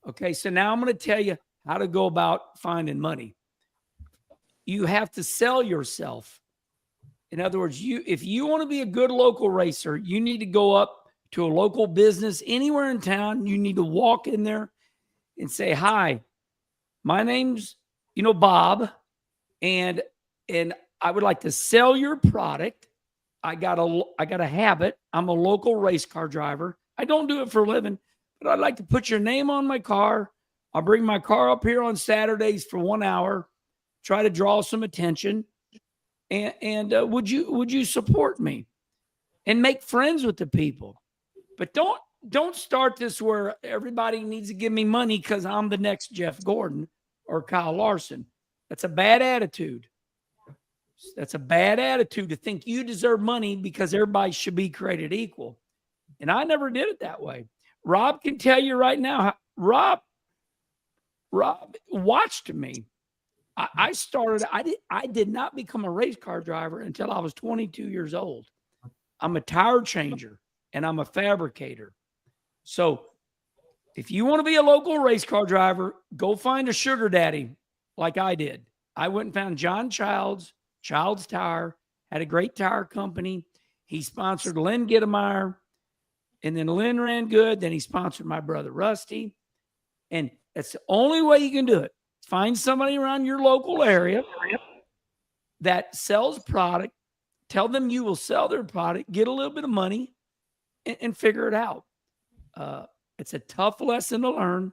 Okay, so now I'm going to tell you how to go about finding money. You have to sell yourself. In other words, if you want to be a good local racer, you need to go up to a local business anywhere in town. You need to walk in there and say, hi, my name's, Bob, and I would like to sell your product. I got a habit. I'm a local race car driver. I don't do it for a living, but I'd like to put your name on my car. I'll bring my car up here on Saturdays for 1 hour, try to draw some attention. And would you support me and make friends with the people? But don't start this where everybody needs to give me money because I'm the next Jeff Gordon or Kyle Larson. That's a bad attitude. That's a bad attitude to think you deserve money because everybody should be created equal. And I never did it that way. Rob can tell you right now. Rob watched me. I did not become a race car driver until I was 22 years old. I'm a tire changer and I'm a fabricator. So if you want to be a local race car driver, go find a sugar daddy like I did. I went and found John Childs Tire, had a great tire company. He sponsored Lynn Gittemeyer, and then Lynn ran good. Then he sponsored my brother Rusty. And that's the only way you can do it. Find somebody around your local area that sells product. Tell them you will sell their product, get a little bit of money, and figure it out. It's a tough lesson to learn,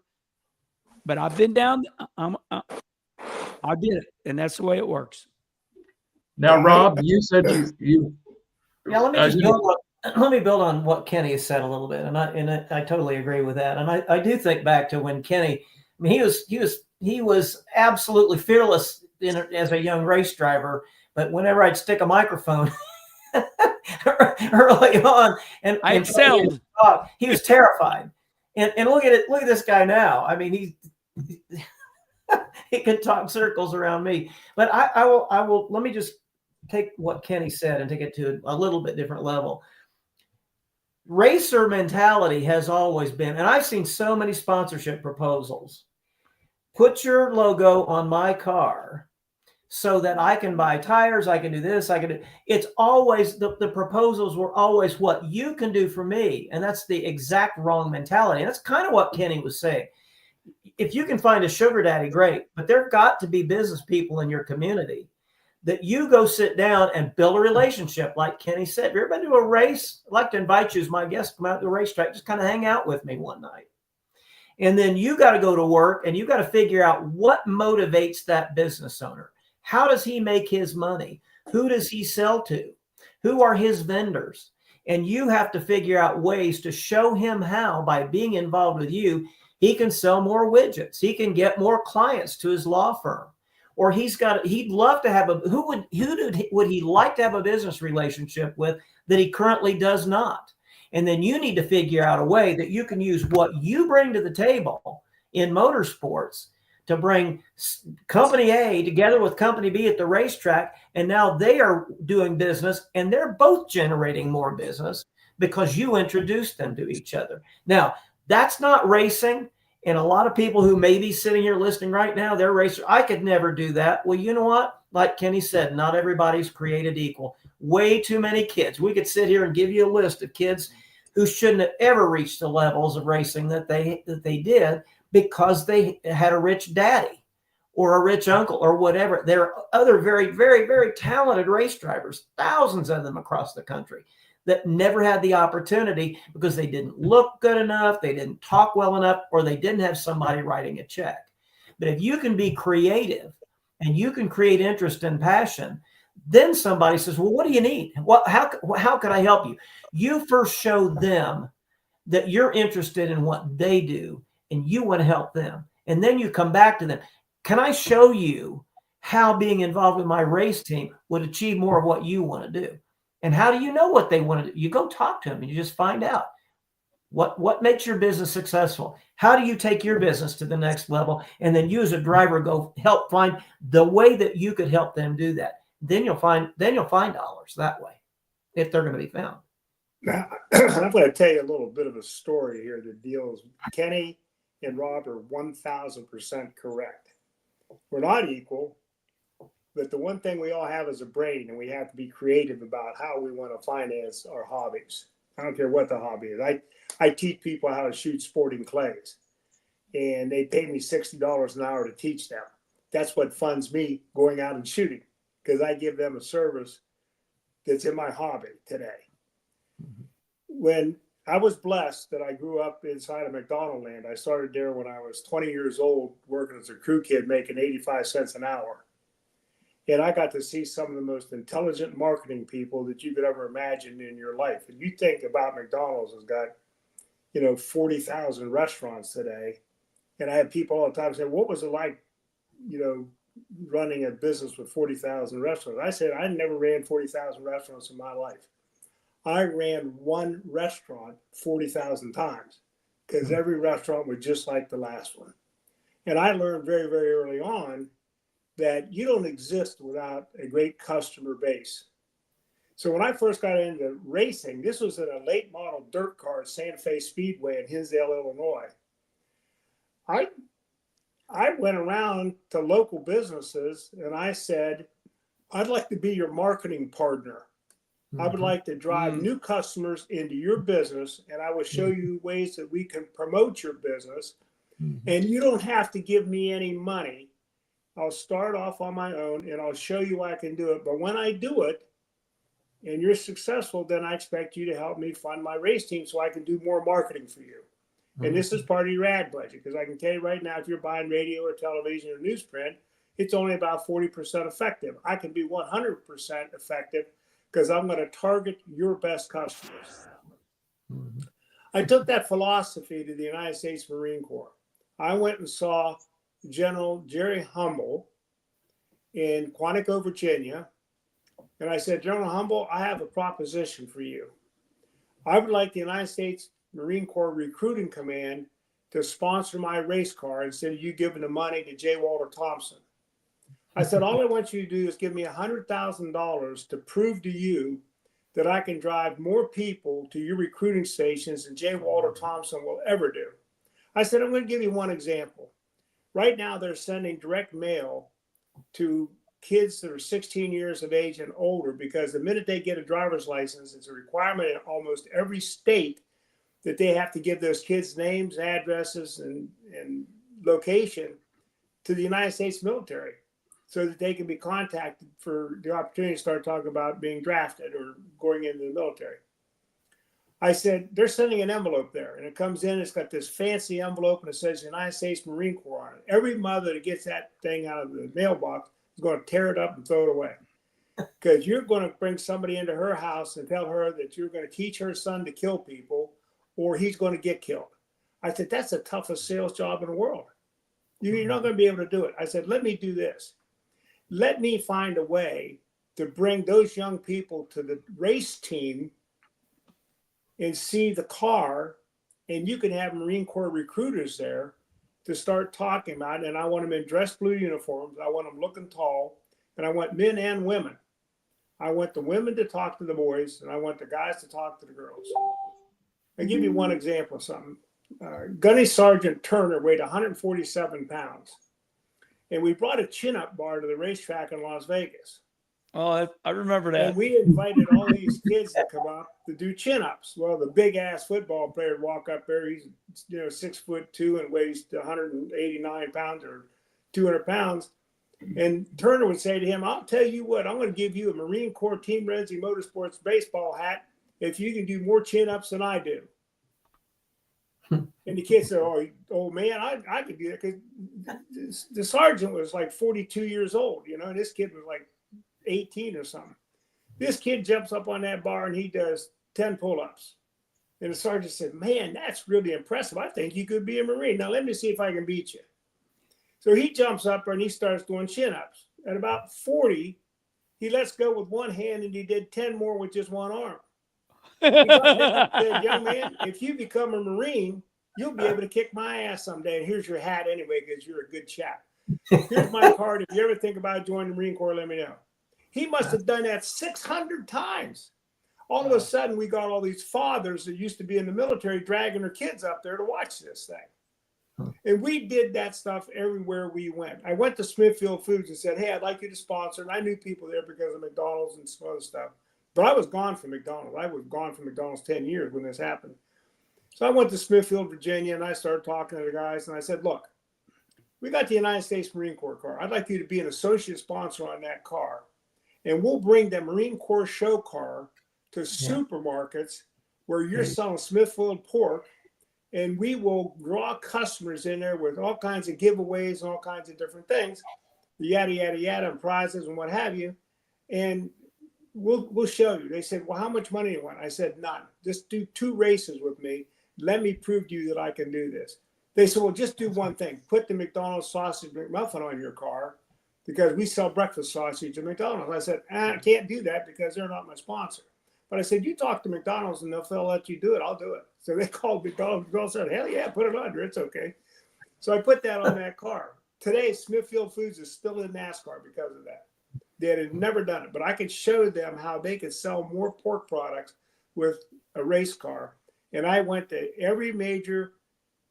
but I've been down. I did it, and that's the way it works. Now, Rob, you said you. Yeah, let me build on what Kenny has said a little bit, and I totally agree with that. And I do think back to when Kenny, I mean, he was absolutely fearless as a young race driver. But whenever I'd stick a microphone early on, and I excelled, he was terrified. And look at it, look at this guy now. I mean, he could talk circles around me. But I will. Let me just take what Kenny said and take it to a little bit different level. Racer mentality has always been, and I've seen so many sponsorship proposals put your logo on my car so that I can buy tires, I can do this, I can do. It's always, the proposals were always what you can do for me. And that's the exact wrong mentality. And that's kind of what Kenny was saying. If you can find a sugar daddy, great, but there've got to be business people in your community that you go sit down and build a relationship. Like Kenny said, if you're ever been to a race, I'd like to invite you as my guest, come out to the racetrack, just kind of hang out with me one night. And then you got to go to work and you got to figure out what motivates that business owner. How does he make his money? Who does he sell to? Who are his vendors? And you have to figure out ways to show him how, by being involved with you, he can sell more widgets. He can get more clients to his law firm. Or he'd love to have would he like to have a business relationship with that he currently does not? And then you need to figure out a way that you can use what you bring to the table in motorsports to bring company A together with company B at the racetrack. And now they are doing business and they're both generating more business because you introduced them to each other. Now, that's not racing. And a lot of people who may be sitting here listening right now, they're racers. I could never do that. Well, you know what? Like Kenny said, not everybody's created equal. Way too many kids. We could sit here and give you a list of kids who shouldn't have ever reached the levels of racing that they did because they had a rich daddy or a rich uncle or whatever. There are other very, very, very talented race drivers, thousands of them across the country, that never had the opportunity because they didn't look good enough, they didn't talk well enough, or they didn't have somebody writing a check. But if you can be creative and you can create interest and passion, then somebody says, well, what do you need? How can I help you? You first show them that you're interested in what they do and you want to help them. And then you come back to them. Can I show you how being involved with my race team would achieve more of what you want to do? And how do you know what they want to do? You go talk to them and you just find out what makes your business successful. How do you take your business to the next level? And then you as a driver go help find the way that you could help them do that. Then you'll find dollars that way if they're going to be found. Now, I'm going to tell you a little bit of a story here that deals. Kenny and Rob are 1,000% correct. We're not equal, but the one thing we all have is a brain, and we have to be creative about how we want to finance our hobbies. I don't care what the hobby is. I teach people how to shoot sporting clays, and they pay me $60 an hour to teach them. That's what funds me going out and shooting, because I give them a service that's in my hobby today. When I was blessed that I grew up inside of McDonald land, I started there when I was 20 years old, working as a crew kid, making 85 cents an hour. And I got to see some of the most intelligent marketing people that you could ever imagine in your life. And you think about McDonald's has got, 40,000 restaurants today. And I have people all the time say, what was it like, running a business with 40,000 restaurants? I said, I never ran 40,000 restaurants in my life. I ran one restaurant 40,000 times because every restaurant was just like the last one. And I learned very, very early on that you don't exist without a great customer base. So when I first got into racing, this was in a late model dirt car at Santa Fe Speedway in Hinsdale, Illinois. I went around to local businesses and I said, I'd like to be your marketing partner. I would like to drive new customers into your business, and I will show you ways that we can promote your business. And you don't have to give me any money. I'll start off on my own, and I'll show you I can do it. But when I do it, and you're successful, then I expect you to help me fund my race team so I can do more marketing for you. And this is part of your ad budget, because I can tell you right now, if you're buying radio or television or newsprint, it's only about 40% effective. I can be 100% effective because I'm going to target your best customers. I took that philosophy to the United States Marine Corps. I went and saw General Jerry Humble in Quantico, Virginia. And I said, General Humble, I have a proposition for you. I would like the United States Marine Corps Recruiting Command to sponsor my race car instead of you giving the money to J. Walter Thompson. I said, all I want you to do is give me $100,000 to prove to you that I can drive more people to your recruiting stations than J. Walter Thompson will ever do. I said, I'm going to give you one example. Right now, they're sending direct mail to kids that are 16 years of age and older, because the minute they get a driver's license, it's a requirement in almost every state that they have to give those kids names, addresses, and location to the United States military so that they can be contacted for the opportunity to start talking about being drafted or going into the military. I said, they're sending an envelope there, and it comes in, it's got this fancy envelope, and it says United States Marine Corps on it. Every mother that gets that thing out of the mailbox is going to tear it up and throw it away, because you're going to bring somebody into her house and tell her that you're going to teach her son to kill people, or he's going to get killed. I said, that's the toughest sales job in the world. You're not going to be able to do it. I said, let me do this. Let me find a way to bring those young people to the race team and see the car, and you can have Marine Corps recruiters there to start talking about it. And I want them in dress blue uniforms. I want them looking tall, and I want men and women. I want the women to talk to the boys, and I want the guys to talk to the girls. I'll give you one example of something. Gunny Sergeant Turner weighed 147 pounds, and we brought a chin-up bar to the racetrack in Las Vegas. Oh, I remember that. And we invited all these kids to come up to do chin-ups. Well, the big-ass football player would walk up there. He's 6'2" and weighs 189 pounds or 200 pounds. And Turner would say to him, I'll tell you what, I'm going to give you a Marine Corps Team Rensi Motorsports baseball hat if you can do more chin-ups than I do. And the kid said, oh man, I could do that, because the sergeant was like 42 years old, and this kid was like 18 or something. This kid jumps up on that bar and he does 10 pull-ups. And the sergeant said, man, that's really impressive. I think you could be a Marine. Now let me see if I can beat you. So he jumps up and he starts doing chin-ups. At about 40, he lets go with one hand and he did 10 more with just one arm. He said, young man, if you become a Marine, you'll be able to kick my ass someday. And here's your hat anyway, because you're a good chap. Here's my card. If you ever think about joining the Marine Corps, let me know. He must have done that 600 times. All of a sudden, we got all these fathers that used to be in the military dragging their kids up there to watch this thing. And we did that stuff everywhere we went. I went to Smithfield Foods and said, hey, I'd like you to sponsor. And I knew people there because of McDonald's and some other stuff. But I was gone from McDonald's. I was gone from McDonald's 10 years when this happened. So I went to Smithfield, Virginia, and I started talking to the guys. And I said, look, we got the United States Marine Corps car. I'd like you to be an associate sponsor on that car. And we'll bring the Marine Corps show car to supermarkets where you're selling Smithfield pork, and we will draw customers in there with all kinds of giveaways and all kinds of different things, yada, yada, yada, and prizes and what have you. And we'll show you. They said, well, how much money do you want? I said, none. Just do 2 races with me. Let me prove to you that I can do this. They said, well, just do one thing. Put the McDonald's sausage McMuffin on your car, because we sell breakfast sausage at McDonald's. I said, I can't do that because they're not my sponsor. But I said, you talk to McDonald's and they'll let you do it. I'll do it. So they called McDonald's. McDonald's said, hell yeah, put it under. It's okay. So I put that on that car. Today, Smithfield Foods is still in NASCAR because of that. They had never done it. But I could show them how they could sell more pork products with a race car. And I went to every major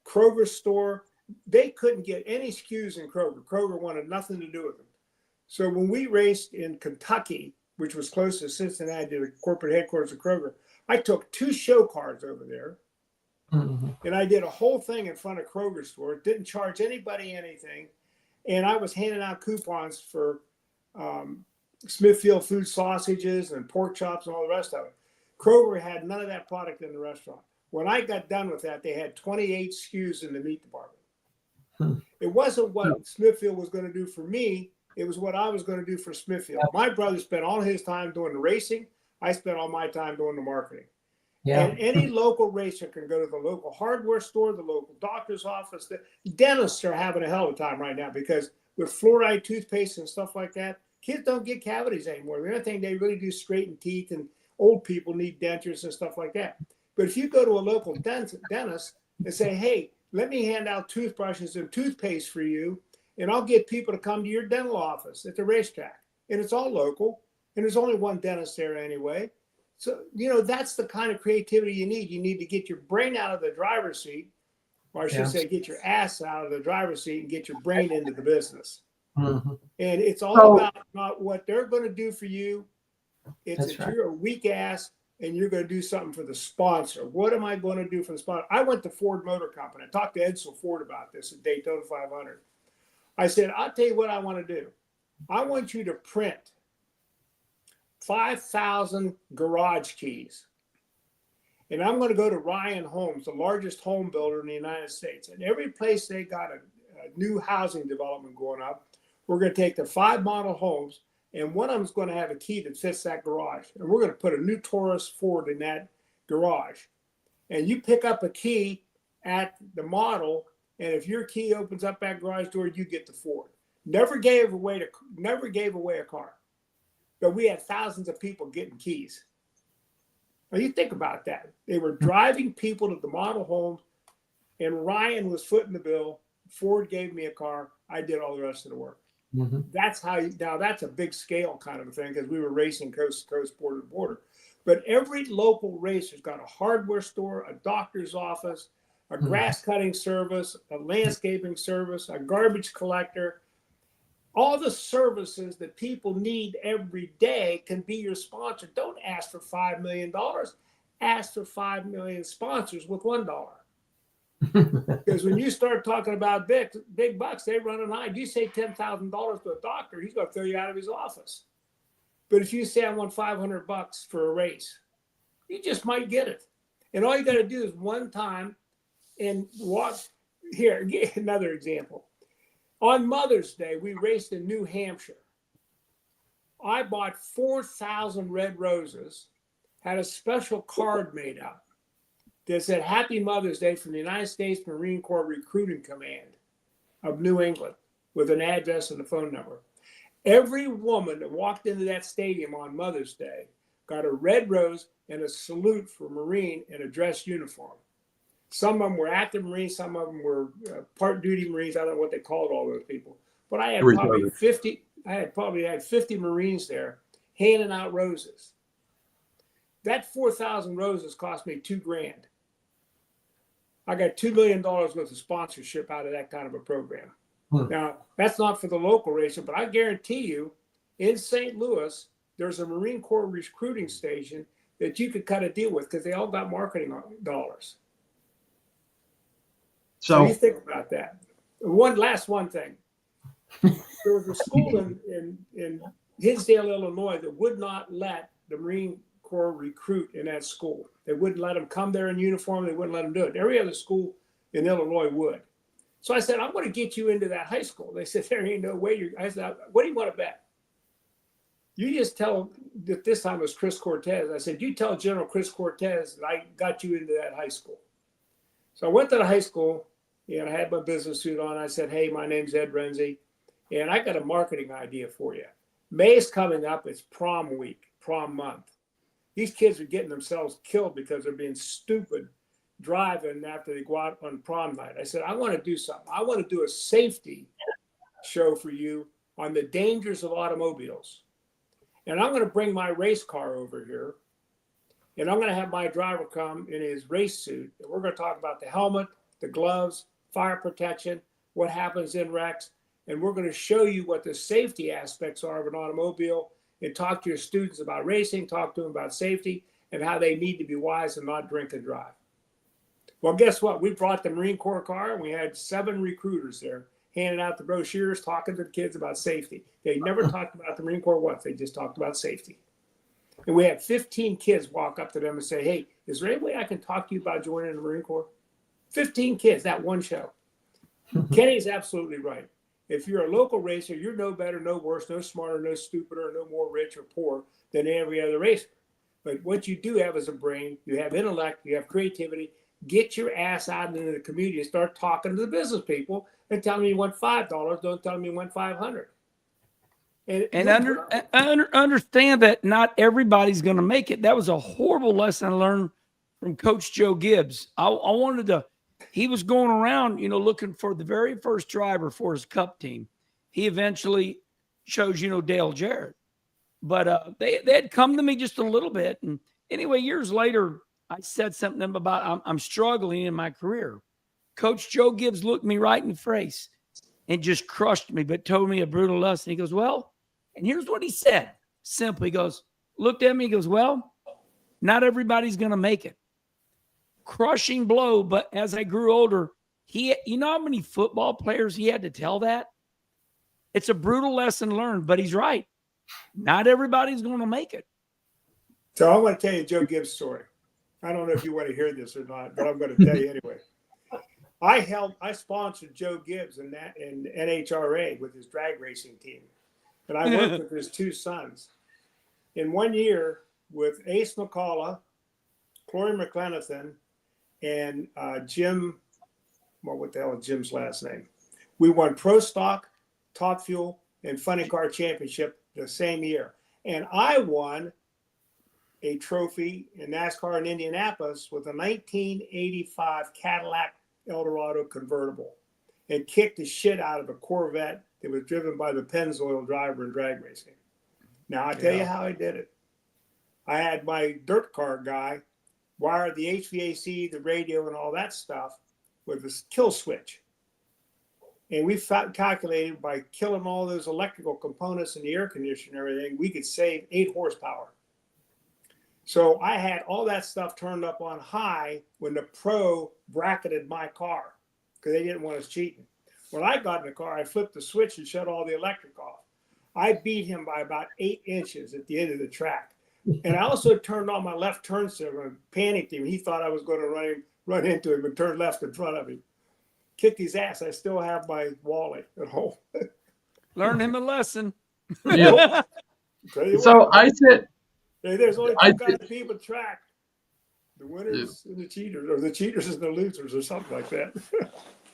Kroger store. They couldn't get any SKUs in Kroger. Kroger wanted nothing to do with them. So when we raced in Kentucky, which was close to Cincinnati, to the corporate headquarters of Kroger, I took 2 show cars over there. And I did a whole thing in front of Kroger store. Didn't charge anybody anything. And I was handing out coupons for Smithfield Food sausages and pork chops and all the rest of it. Kroger had none of that product in the restaurant. When I got done with that, they had 28 SKUs in the meat department. It wasn't what Smithfield was going to do for me. It was what I was going to do for Smithfield. My brother spent all his time doing the racing. I spent all my time doing the marketing. And any local racer can go to the local hardware store, the local doctor's office. The dentists are having a hell of a time right now, because with fluoride toothpaste and stuff like that, kids don't get cavities anymore. The only thing they really do is straighten teeth, and old people need dentures and stuff like that. But if you go to a local dentist and say, hey, let me hand out toothbrushes and toothpaste for you, and I'll get people to come to your dental office at the racetrack. And it's all local, and there's only one dentist there anyway. So, that's the kind of creativity you need. You need to get your brain out of the driver's seat or I should say, get your ass out of the driver's seat and get your brain into the business. Mm-hmm. And it's all about not what they're going to do for you. It's That's that right. you're a weak ass and you're going to do something for the sponsor. What am I going to do for the sponsor? I went to Ford Motor Company. I talked to Edsel Ford about this at Daytona 500. I said, I'll tell you what I want to do. I want you to print 5,000 garage keys. And I'm going to go to Ryan Homes, the largest home builder in the United States. And every place they got a new housing development going up, we're going to take the 5 model homes, and one of them is going to have a key that fits that garage. And we're going to put a new Taurus Ford in that garage. And you pick up a key at the model, and if your key opens up that garage door, you get the Ford. Never gave away a car. But we had thousands of people getting keys. Now you think about that. They were driving people to the model homes, and Ryan was footing the bill. Ford gave me a car. I did all the rest of the work. Mm-hmm. That's how now that's a big scale kind of a thing because we were racing coast to coast, border to border. But every local racer's got a hardware store, a doctor's office, a grass cutting service, a landscaping service, a garbage collector. All the services that people need every day can be your sponsor. Don't ask for $5 million. Ask for 5 million sponsors with $1. Because when you start talking about big bucks, they run an eye. You say $10,000 to a doctor, he's going to throw you out of his office. But if you say I want $500 for a race, you just might get it. And all you got to do is one time and walk. Here, get another example. On Mother's Day, we raced in New Hampshire. I bought 4,000 red roses, had a special card made up that said Happy Mother's Day from the United States Marine Corps Recruiting Command of New England with an address and a phone number. Every woman that walked into that stadium on Mother's Day got a red rose and a salute for Marine in a dress uniform. Some of them were active Marines, some of them were part duty Marines. I don't know what they called all those people, but I had probably 50. I had probably 50 Marines there handing out roses. That 4,000 roses cost me $2,000. I got $2 million worth of sponsorship out of that kind of a program. Now, that's not for the local racer, but I guarantee you, in St. Louis, there's a Marine Corps recruiting station that you could cut a deal with because they all got marketing dollars. So you think about that. One thing. There was a school in Hinsdale, Illinois, that would not let the Marine Corps recruit in that school. They wouldn't let them come there in uniform. They wouldn't let them do it. Every other school in Illinois would. So I said, I'm going to get you into that high school. They said, there ain't no way. I said, what do you want to bet? You just tell that this time it was Chris Cortez. I said, you tell General Chris Cortez that I got you into that high school. So I went to the high school, and I had my business suit on. I said, hey, my name's Ed Rensi, and I got a marketing idea for you. May's coming up. It's prom week, prom month. These kids are getting themselves killed because they're being stupid driving after they go out on prom night. I said, I want to do something. I want to do a safety show for you on the dangers of automobiles. And I'm going to bring my race car over here. And I'm going to have my driver come in his race suit. And we're going to talk about the helmet, the gloves, fire protection, what happens in wrecks. And we're going to show you what the safety aspects are of an automobile and talk to your students about racing, talk to them about safety and how they need to be wise and not drink and drive. Well, guess what? We brought the Marine Corps car and we had 7 recruiters there handing out the brochures, talking to the kids about safety. They never talked about the Marine Corps once. They just talked about safety. And we had 15 kids walk up to them and say, hey, is there any way I can talk to you about joining the Marine Corps? 15 kids, that one show. Kenny's absolutely right. If you're a local racer, you're no better, no worse, no smarter, no stupider, no more rich or poor than every other racer. But what you do have is a brain, you have intellect, you have creativity. Get your ass out into the community and start talking to the business people and tell them you want $5. Don't tell them you want $500. And understand that not everybody's going to make it. That was a horrible lesson I learned from Coach Joe Gibbs. He was going around, looking for the very first driver for his cup team. He eventually chose, Dale Jarrett. But they had come to me just a little bit. And anyway, years later, I said something about I'm struggling in my career. Coach Joe Gibbs looked me right in the face and just crushed me, but told me a brutal lesson. He goes, well, and here's what he said. Simply goes, looked at me, he goes, well, not everybody's going to make it. Crushing blow, but as I grew older, you know how many football players he had to tell that? It's a brutal lesson learned, but he's right. Not everybody's going to make it. So I'm going to tell you Joe Gibbs' story. I don't know if you want to hear this or not, but I'm going to tell you anyway. I sponsored Joe Gibbs in NHRA with his drag racing team. And I worked with his two sons. In 1 year with Ace McCullough, Corey McLenathan, and Jim, well, what the hell is Jim's last name? We won Pro Stock, Top Fuel, and Funny Car Championship the same year. And I won a trophy in NASCAR in Indianapolis with a 1985 Cadillac Eldorado convertible and kicked the shit out of a Corvette that was driven by the Pennzoil driver in drag racing. Now, I'll tell you how I did it. I had my dirt car guy wire the HVAC, the radio, and all that stuff with this kill switch. And we calculated by killing all those electrical components in the air conditioner and everything, we could save 8 horsepower. So I had all that stuff turned up on high when the pro bracketed my car because they didn't want us cheating. When I got in the car, I flipped the switch and shut all the electric off. I beat him by about 8 inches at the end of the track. And I also turned on my left turn signal and panicked him. He thought I was going to run into him and turn left in front of him. Kicked his ass. I still have my wallet at home. Learn him a lesson. Yeah. So I said, hey, there's only two kinds of people track: the winners and the cheaters, or the cheaters and the losers, or something like that.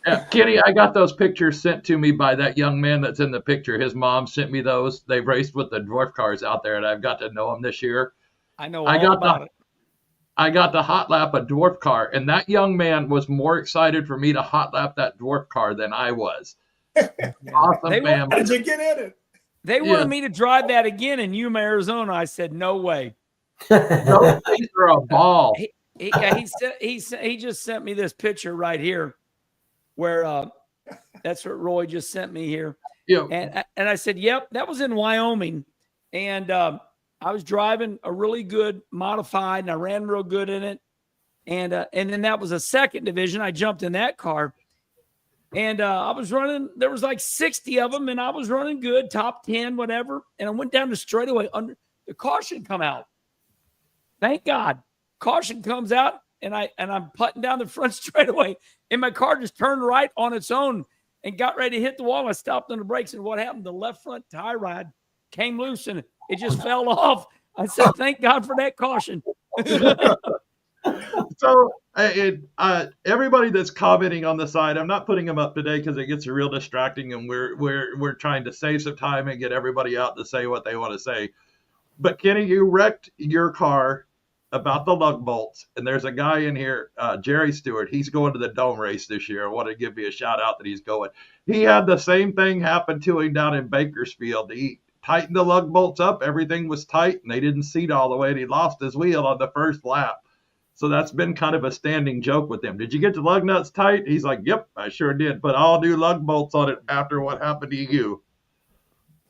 yeah, Kenny, I got those pictures sent to me by that young man that's in the picture. His mom sent me those. They raced with the dwarf cars out there, and I've got to know him this year. I know all about it. I got to hot lap a dwarf car, and that young man was more excited for me to hot lap that dwarf car than I was. Awesome, man. How did you get in it? They wanted me to drive that again in Yuma, Arizona. I said, no way. Those things are a ball. He just sent me this picture right here where that's what Roy just sent me here. Yeah. And I said, yep, that was in Wyoming. And I was driving a really good modified, and I ran real good in it. And then that was a second division. I jumped in that car. And I was running, there was like 60 of them, and I was running good, top 10, whatever. And I went down the straightaway under the caution come out. Thank God. Caution comes out, and I'm putting down the front straightaway, and my car just turned right on its own and got ready to hit the wall. I stopped on the brakes, and what happened? The left front tie rod came loose, and it just fell off. I said, thank God for that caution. So everybody that's commenting on the side, I'm not putting them up today because it gets real distracting, and we're trying to save some time and get everybody out to say what they want to say. But Kenny, you wrecked your car about the lug bolts, and there's a guy in here, Jerry Stewart. He's going to the Dome race this year. I want to give you a shout out that he's going. He had the same thing happen to him down in Bakersfield. He tightened the lug bolts up. Everything was tight, and they didn't seat all the way, and he lost his wheel on the first lap. So that's been kind of a standing joke with him. Did you get the lug nuts tight? He's like, yep, I sure did. Put all new lug bolts on it after what happened to you.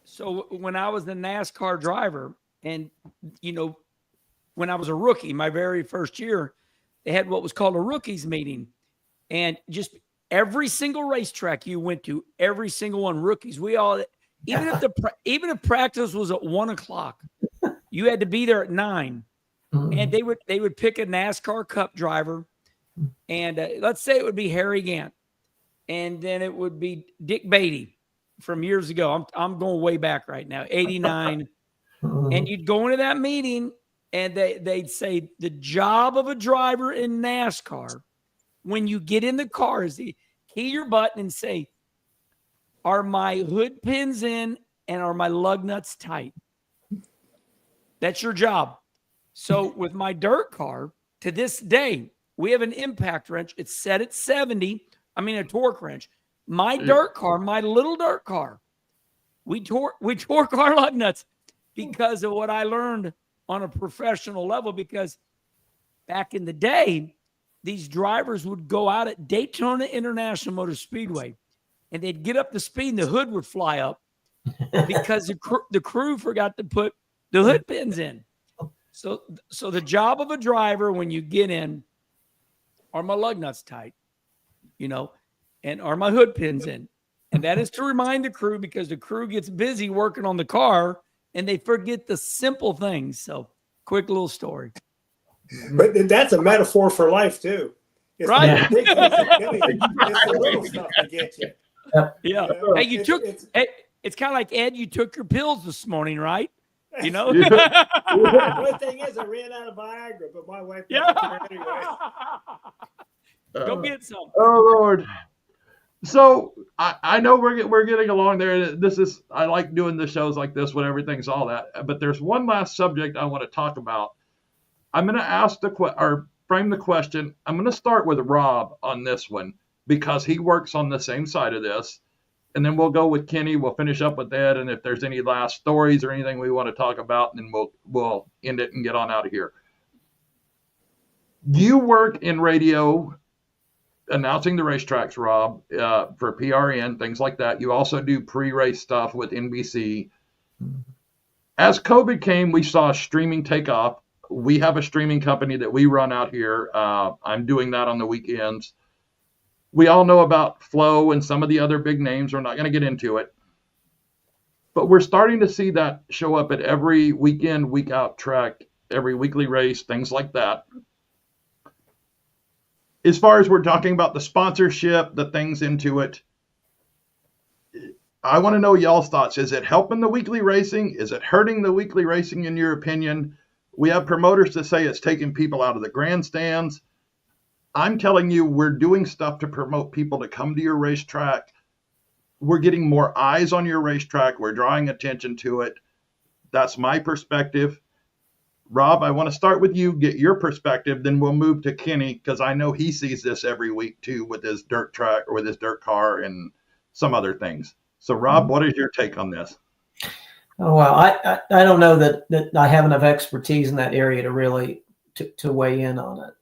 So when I was the NASCAR driver, and, when I was a rookie, my very first year, they had what was called a rookies meeting. And just every single racetrack you went to, every single one, rookies, we all, even if practice was at 1:00, you had to be there at 9. And they would pick a NASCAR Cup driver, and let's say it would be Harry Gant, and then it would be Dick Beatty from years ago. I'm going way back right now, 89. And you'd go into that meeting, and they'd say the job of a driver in NASCAR, when you get in the car, is to key your button and say, are my hood pins in and are my lug nuts tight? That's your job. So with my dirt car, to this day, we have an impact wrench. It's set at 70. I mean, a torque wrench. My dirt car, my little dirt car, we torque our lug nuts because of what I learned on a professional level. Because back in the day, these drivers would go out at Daytona International Motor Speedway, and they'd get up the speed, and the hood would fly up because the crew forgot to put the hood pins in. So the job of a driver when you get in, are my lug nuts tight, and are my hood pins in? And that is to remind the crew, because the crew gets busy working on the car and they forget the simple things. So quick little story. But that's a metaphor for life too. It's Right. not the big things that kill you. It's the little stuff that get you. Yeah. Hey, it's kind of like, Ed, you took your pills this morning, right? The thing is, I ran out of Viagra, but my wife got it anyway. Go get some. Oh Lord. So I know we're getting along there. I like doing the shows like this when everything's all that. But there's one last subject I want to talk about. I'm going to ask frame the question. I'm going to start with Rob on this one because he works on the same side of this, and then we'll go with Kenny. We'll finish up with Ed, and if there's any last stories or anything we want to talk about, then we'll end it and get on out of here. You work in radio, announcing the racetracks, Rob, for PRN, things like that. You also do pre-race stuff with NBC. As COVID came, we saw streaming take off. We have a streaming company that we run out here. I'm doing that on the weekends. We all know about Flo and some of the other big names. We're not going to get into it. But we're starting to see that show up at every weekend, week out track, every weekly race, things like that. As far as we're talking about the sponsorship, the things into it, I want to know y'all's thoughts. Is it helping the weekly racing? Is it hurting the weekly racing, in your opinion? We have promoters that say it's taking people out of the grandstands. I'm telling you, we're doing stuff to promote people to come to your racetrack. We're getting more eyes on your racetrack. We're drawing attention to it. That's my perspective. Rob, I want to start with you, get your perspective, then we'll move to Kenny, because I know he sees this every week too with his dirt track or with his dirt car and some other things. So Rob, what is your take on this? Oh, well, I don't know that I have enough expertise in that area to really to weigh in on it.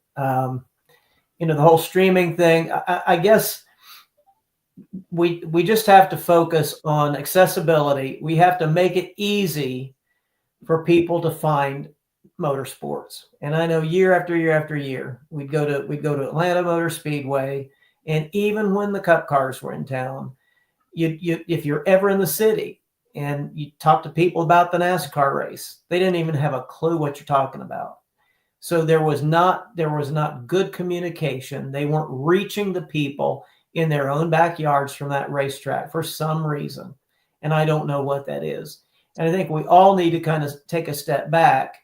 The whole streaming thing, I guess we just have to focus on accessibility. We have to make it easy for people to find motorsports. And I know year after year after year, we'd go to Atlanta Motor Speedway, and even when the Cup cars were in town, if you're ever in the city and you talk to people about the NASCAR race, they didn't even have a clue what you're talking about. So there was not good communication. They weren't reaching the people in their own backyards from that racetrack for some reason. And I don't know what that is. And I think we all need to kind of take a step back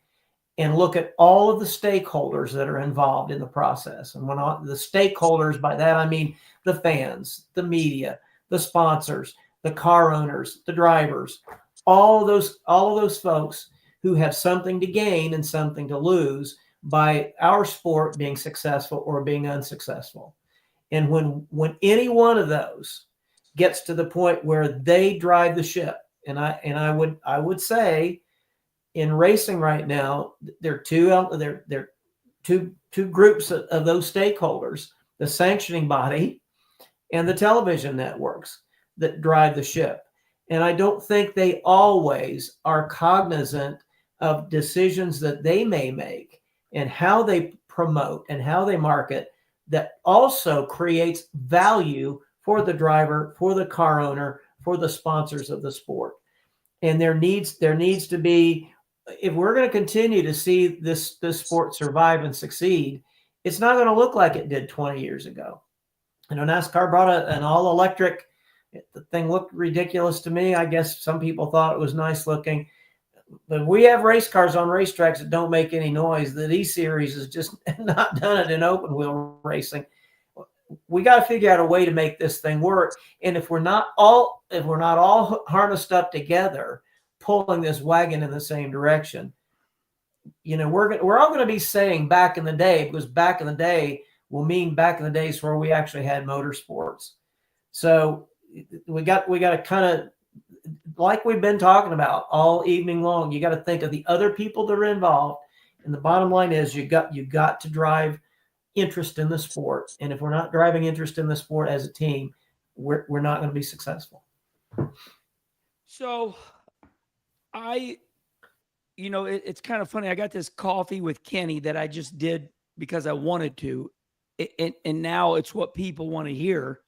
and look at all of the stakeholders that are involved in the process. And when the stakeholders, by that I mean the fans, the media, the sponsors, the car owners, the drivers, all of those folks who have something to gain and something to lose by our sport being successful or being unsuccessful. And when any one of those gets to the point where they drive the ship, and I would say in racing right now, there are two groups of those stakeholders: the sanctioning body and the television networks that drive the ship. And I don't think they always are cognizant of decisions that they may make and how they promote and how they market that also creates value for the driver, for the car owner, for the sponsors of the sport. And there needs to be, if we're going to continue to see this sport survive and succeed, it's not going to look like it did 20 years ago. NASCAR brought an all-electric. The thing looked ridiculous to me. I guess some people thought it was nice looking. But we have race cars on racetracks that don't make any noise. The E-Series has just not done it in open wheel racing. We got to figure out a way to make this thing work. And if we're not all harnessed up together, pulling this wagon in the same direction, we're all going to be saying back in the day, because back in the day will mean back in the days where we actually had motorsports. So we got to kind of, like we've been talking about all evening long, you got to think of the other people that are involved. And the bottom line is you got to drive interest in the sport. And if we're not driving interest in the sport as a team, we're not going to be successful. So it's kind of funny. I got this coffee with Kenny that I just did because I wanted to. And now it's what people want to hear.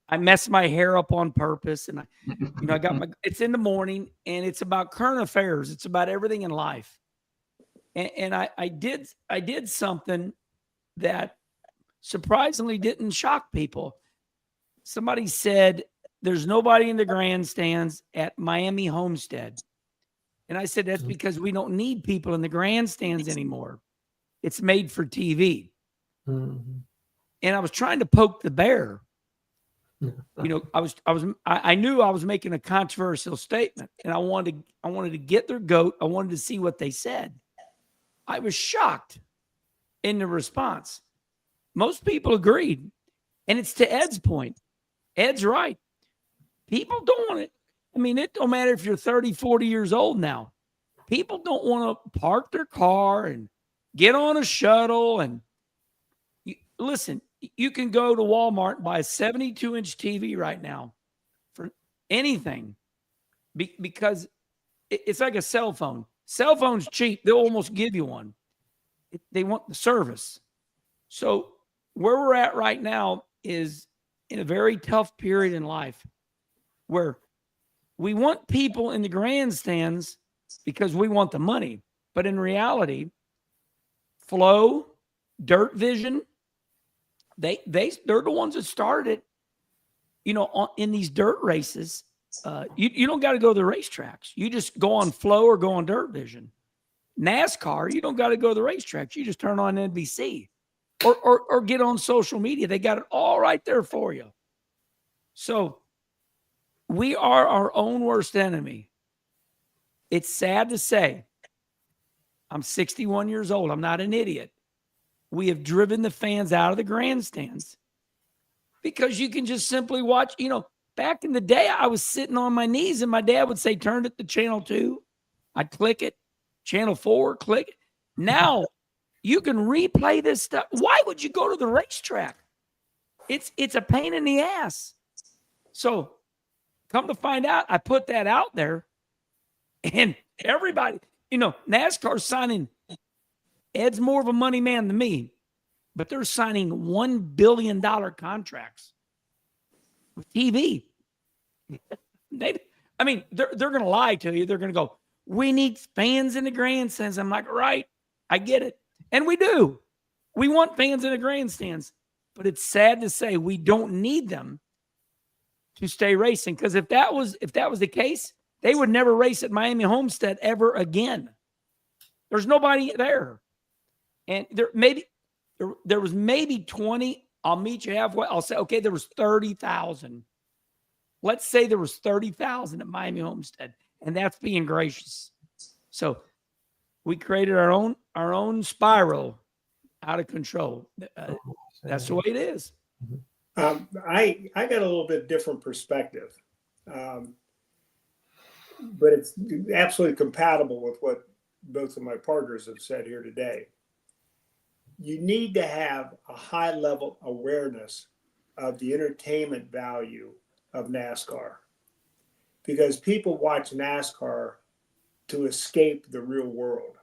I messed my hair up on purpose, and I got it's in the morning, and it's about current affairs. It's about everything in life. And I did something that surprisingly didn't shock people. Somebody said, there's nobody in the grandstands at Miami Homestead. And I said, that's because we don't need people in the grandstands anymore. It's made for TV. Mm-hmm. And I was trying to poke the bear. I knew I was making a controversial statement, and I wanted to get their goat. I wanted to see what they said. I was shocked in the response. Most people agreed. And it's to Ed's point. Ed's right. People don't want it. I mean, it don't matter if you're 30, 40 years old now. People don't want to park their car and get on a shuttle. And listen, you can go to Walmart and buy a 72-inch TV right now for anything because it's like a cell phone. Cell phone's cheap. They'll almost give you one. They want the service. So where we're at right now is in a very tough period in life where we want people in the grandstands because we want the money. But in reality, Flow, Dirt Vision, they're the ones that started, in these dirt races. You don't got to go to the racetracks. You just go on Flow or go on Dirt Vision. NASCAR, you don't got to go to the racetracks. You just turn on NBC or get on social media. They got it all right there for you. So we are our own worst enemy. It's sad to say. I'm 61 years old. I'm not an idiot. We have driven the fans out of the grandstands because you can just simply watch. Back in the day, I was sitting on my knees and my dad would say, turn it to channel 2. I'd click it. Channel 4, click it. Now you can replay this stuff. Why would you go to the racetrack? It's a pain in the ass. So come to find out, I put that out there and everybody, NASCAR's signing. Ed's more of a money man than me, but they're signing $1 billion contracts with TV. They're going to lie to you. They're going to go, we need fans in the grandstands. I'm like, right, I get it. And we do. We want fans in the grandstands, but it's sad to say we don't need them to stay racing. Because if that was the case, they would never race at Miami Homestead ever again. There's nobody there. And there was maybe 20. I'll meet you halfway. I'll say, okay, there was 30,000. Let's say there was 30,000 at Miami Homestead, and that's being gracious. So we created our own spiral out of control. That's the way it is. I got a little bit different perspective, but it's absolutely compatible with what both of my partners have said here today. You need to have a high level awareness of the entertainment value of NASCAR, because people watch NASCAR to escape the real world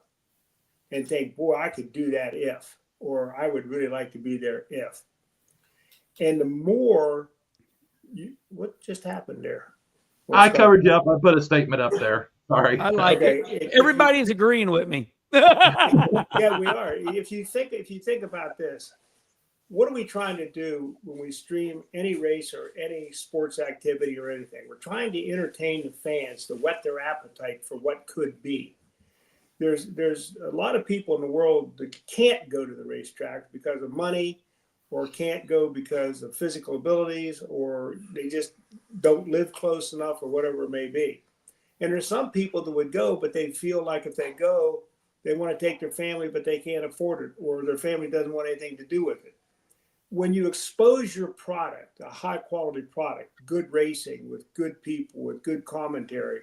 and think, boy, I could do that if, or I would really like to be there if. And the more what just happened there? I covered you up. I put a statement up there. Sorry. I like it. Everybody's agreeing with me. Yeah, we are. If you think about this, what are we trying to do when we stream any race or any sports activity or anything? We're trying to entertain the fans, to whet their appetite for what could be. There's a lot of people in the world that can't go to the racetrack because of money, or can't go because of physical abilities, or they just don't live close enough, or whatever it may be. And there's some people that would go, but they feel like if they go, they want to take their family, but they can't afford it, or their family doesn't want anything to do with it. When you expose your product, a high quality product, good racing with good people, with good commentary,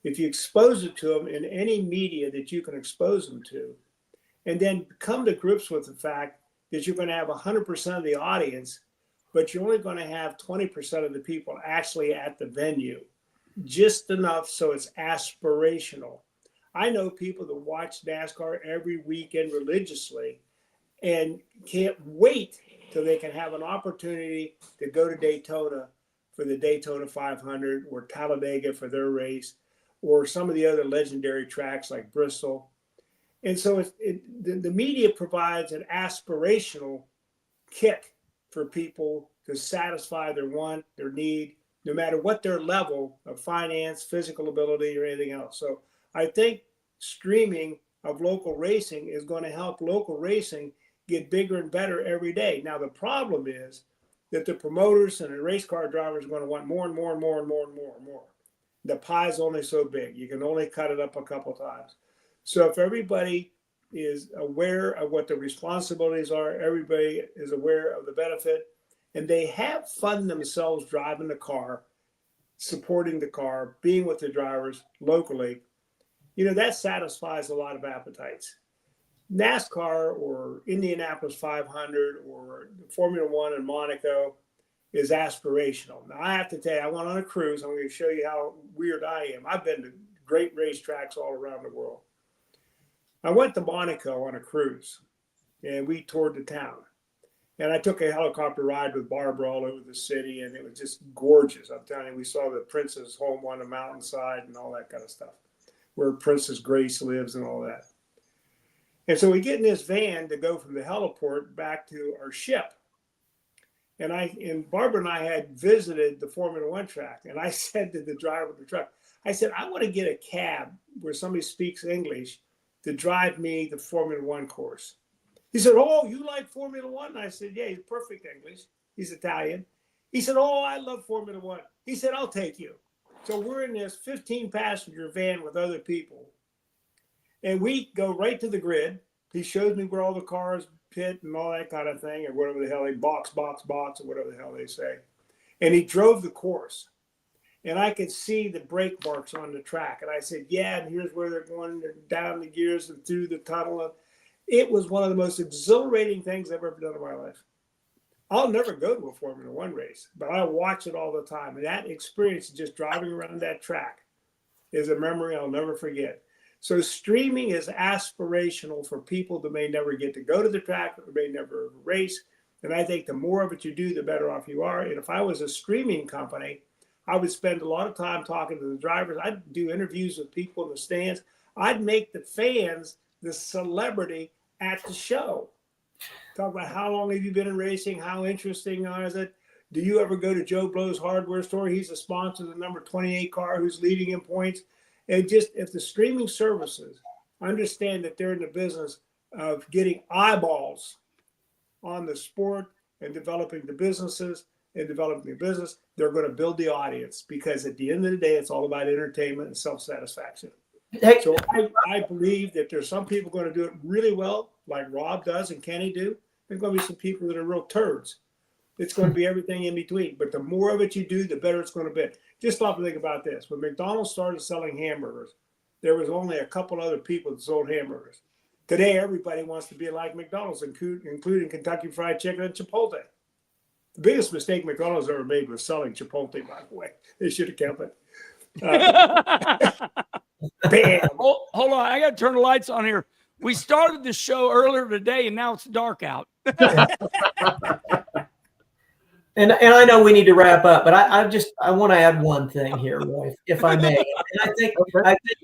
if you expose it to them in any media that you can expose them to, and then come to grips with the fact that you're going to have 100% of the audience, but you're only going to have 20% of the people actually at the venue, just enough so it's aspirational. I know people that watch NASCAR every weekend religiously and can't wait till they can have an opportunity to go to Daytona for the Daytona 500 or Talladega for their race, or some of the other legendary tracks like Bristol. And so the media provides an aspirational kick for people to satisfy their want, their need, no matter what their level of finance, physical ability, or anything else. So I think streaming of local racing is going to help local racing get bigger and better every day. Now, the problem is that the promoters and the race car drivers are going to want more and more and more and more and more and more. The pie's only so big. You can only cut it up a couple times. So if everybody is aware of what the responsibilities are, everybody is aware of the benefit, and they have fun themselves driving the car, supporting the car, being with the drivers locally, that satisfies a lot of appetites. NASCAR or Indianapolis 500 or Formula One in Monaco is aspirational. Now, I have to tell you, I went on a cruise. I'm going to show you how weird I am. I've been to great racetracks all around the world. I went to Monaco on a cruise, and we toured the town. And I took a helicopter ride with Barbara all over the city, and it was just gorgeous. I'm telling you, we saw the Princess home on the mountainside and all that kind of stuff, where Princess Grace lives and all that. And so we get in this van to go from the heliport back to our ship. And Barbara and I had visited the Formula One track. And I said to the driver of the truck, I said, I want to get a cab where somebody speaks English to drive me the Formula One course. He said, oh, you like Formula One? And I said, yeah, he's perfect English. He's Italian. He said, oh, I love Formula One. He said, I'll take you. So we're in this 15-passenger van with other people. And we go right to the grid. He shows me where all the cars pit and all that kind of thing, or whatever the hell they box, or whatever the hell they say. And he drove the course. And I could see the brake marks on the track. And I said, yeah, and here's where they're going. They're down the gears and through the tunnel. It was one of the most exhilarating things I've ever done in my life. I'll never go to a Formula One race, but I watch it all the time. And that experience of just driving around that track is a memory I'll never forget. So streaming is aspirational for people that may never get to go to the track or may never race. And I think the more of it you do, the better off you are. And if I was a streaming company, I would spend a lot of time talking to the drivers. I'd do interviews with people in the stands. I'd make the fans the celebrity at the show. Talk about how long have you been in racing? How interesting is it? Do you ever go to Joe Blow's hardware store? He's a sponsor of the number 28 car who's leading in points. And just if the streaming services understand that they're in the business of getting eyeballs on the sport and developing the businesses and developing the business, they're going to build the audience, because at the end of the day, it's all about entertainment and self-satisfaction. So I believe that there's some people going to do it really well, like Rob does and Kenny do. There's going to be some people that are real turds. It's going to be everything in between. But the more of it you do, the better it's going to be. Just stop and think about this. When McDonald's started selling hamburgers, there was only a couple other people that sold hamburgers. Today, everybody wants to be like McDonald's, including Kentucky Fried Chicken and Chipotle. The biggest mistake McDonald's ever made was selling Chipotle, by the way. They should have kept it. Bam. Hold on. I got to turn the lights on here. We started the show earlier today, and now it's dark out. And I know we need to wrap up, but I want to add one thing here, Roy, if I may. And I think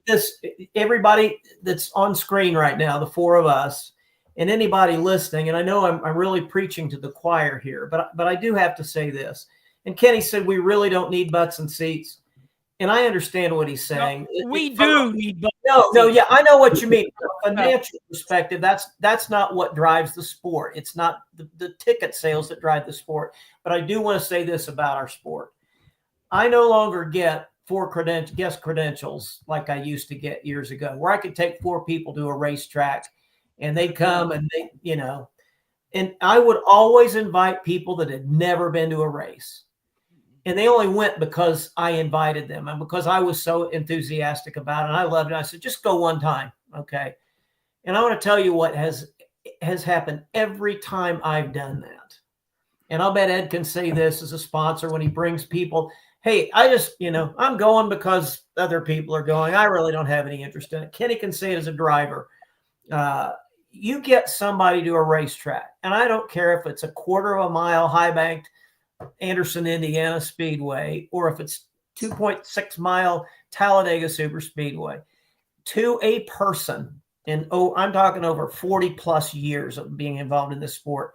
this, everybody that's on screen right now, the four of us, and anybody listening, and I know I'm really preaching to the choir here, but I do have to say this. And Kenny said we really don't need butts and seats. And I understand what he's saying. No, we do need butts. No, yeah, I know what you mean. From a financial perspective, that's not what drives the sport. It's not the ticket sales that drive the sport. But I do want to say this about our sport. I no longer get 4 guest credentials like I used to get years ago, where I could take 4 people to a racetrack and they'd come and and I would always invite people that had never been to a race. And they only went because I invited them and because I was so enthusiastic about it. And I loved it. I said, just go one time. Okay. And I want to tell you what has happened every time I've done that. And I'll bet Ed can say this as a sponsor when he brings people. Hey, I just, I'm going because other people are going. I really don't have any interest in it. Kenny can say it as a driver. You get somebody to a racetrack, and I don't care if it's a quarter of a mile high banked Anderson, Indiana Speedway, or if it's 2.6 mile Talladega Super Speedway, to a person. And I'm talking over 40 plus years of being involved in this sport.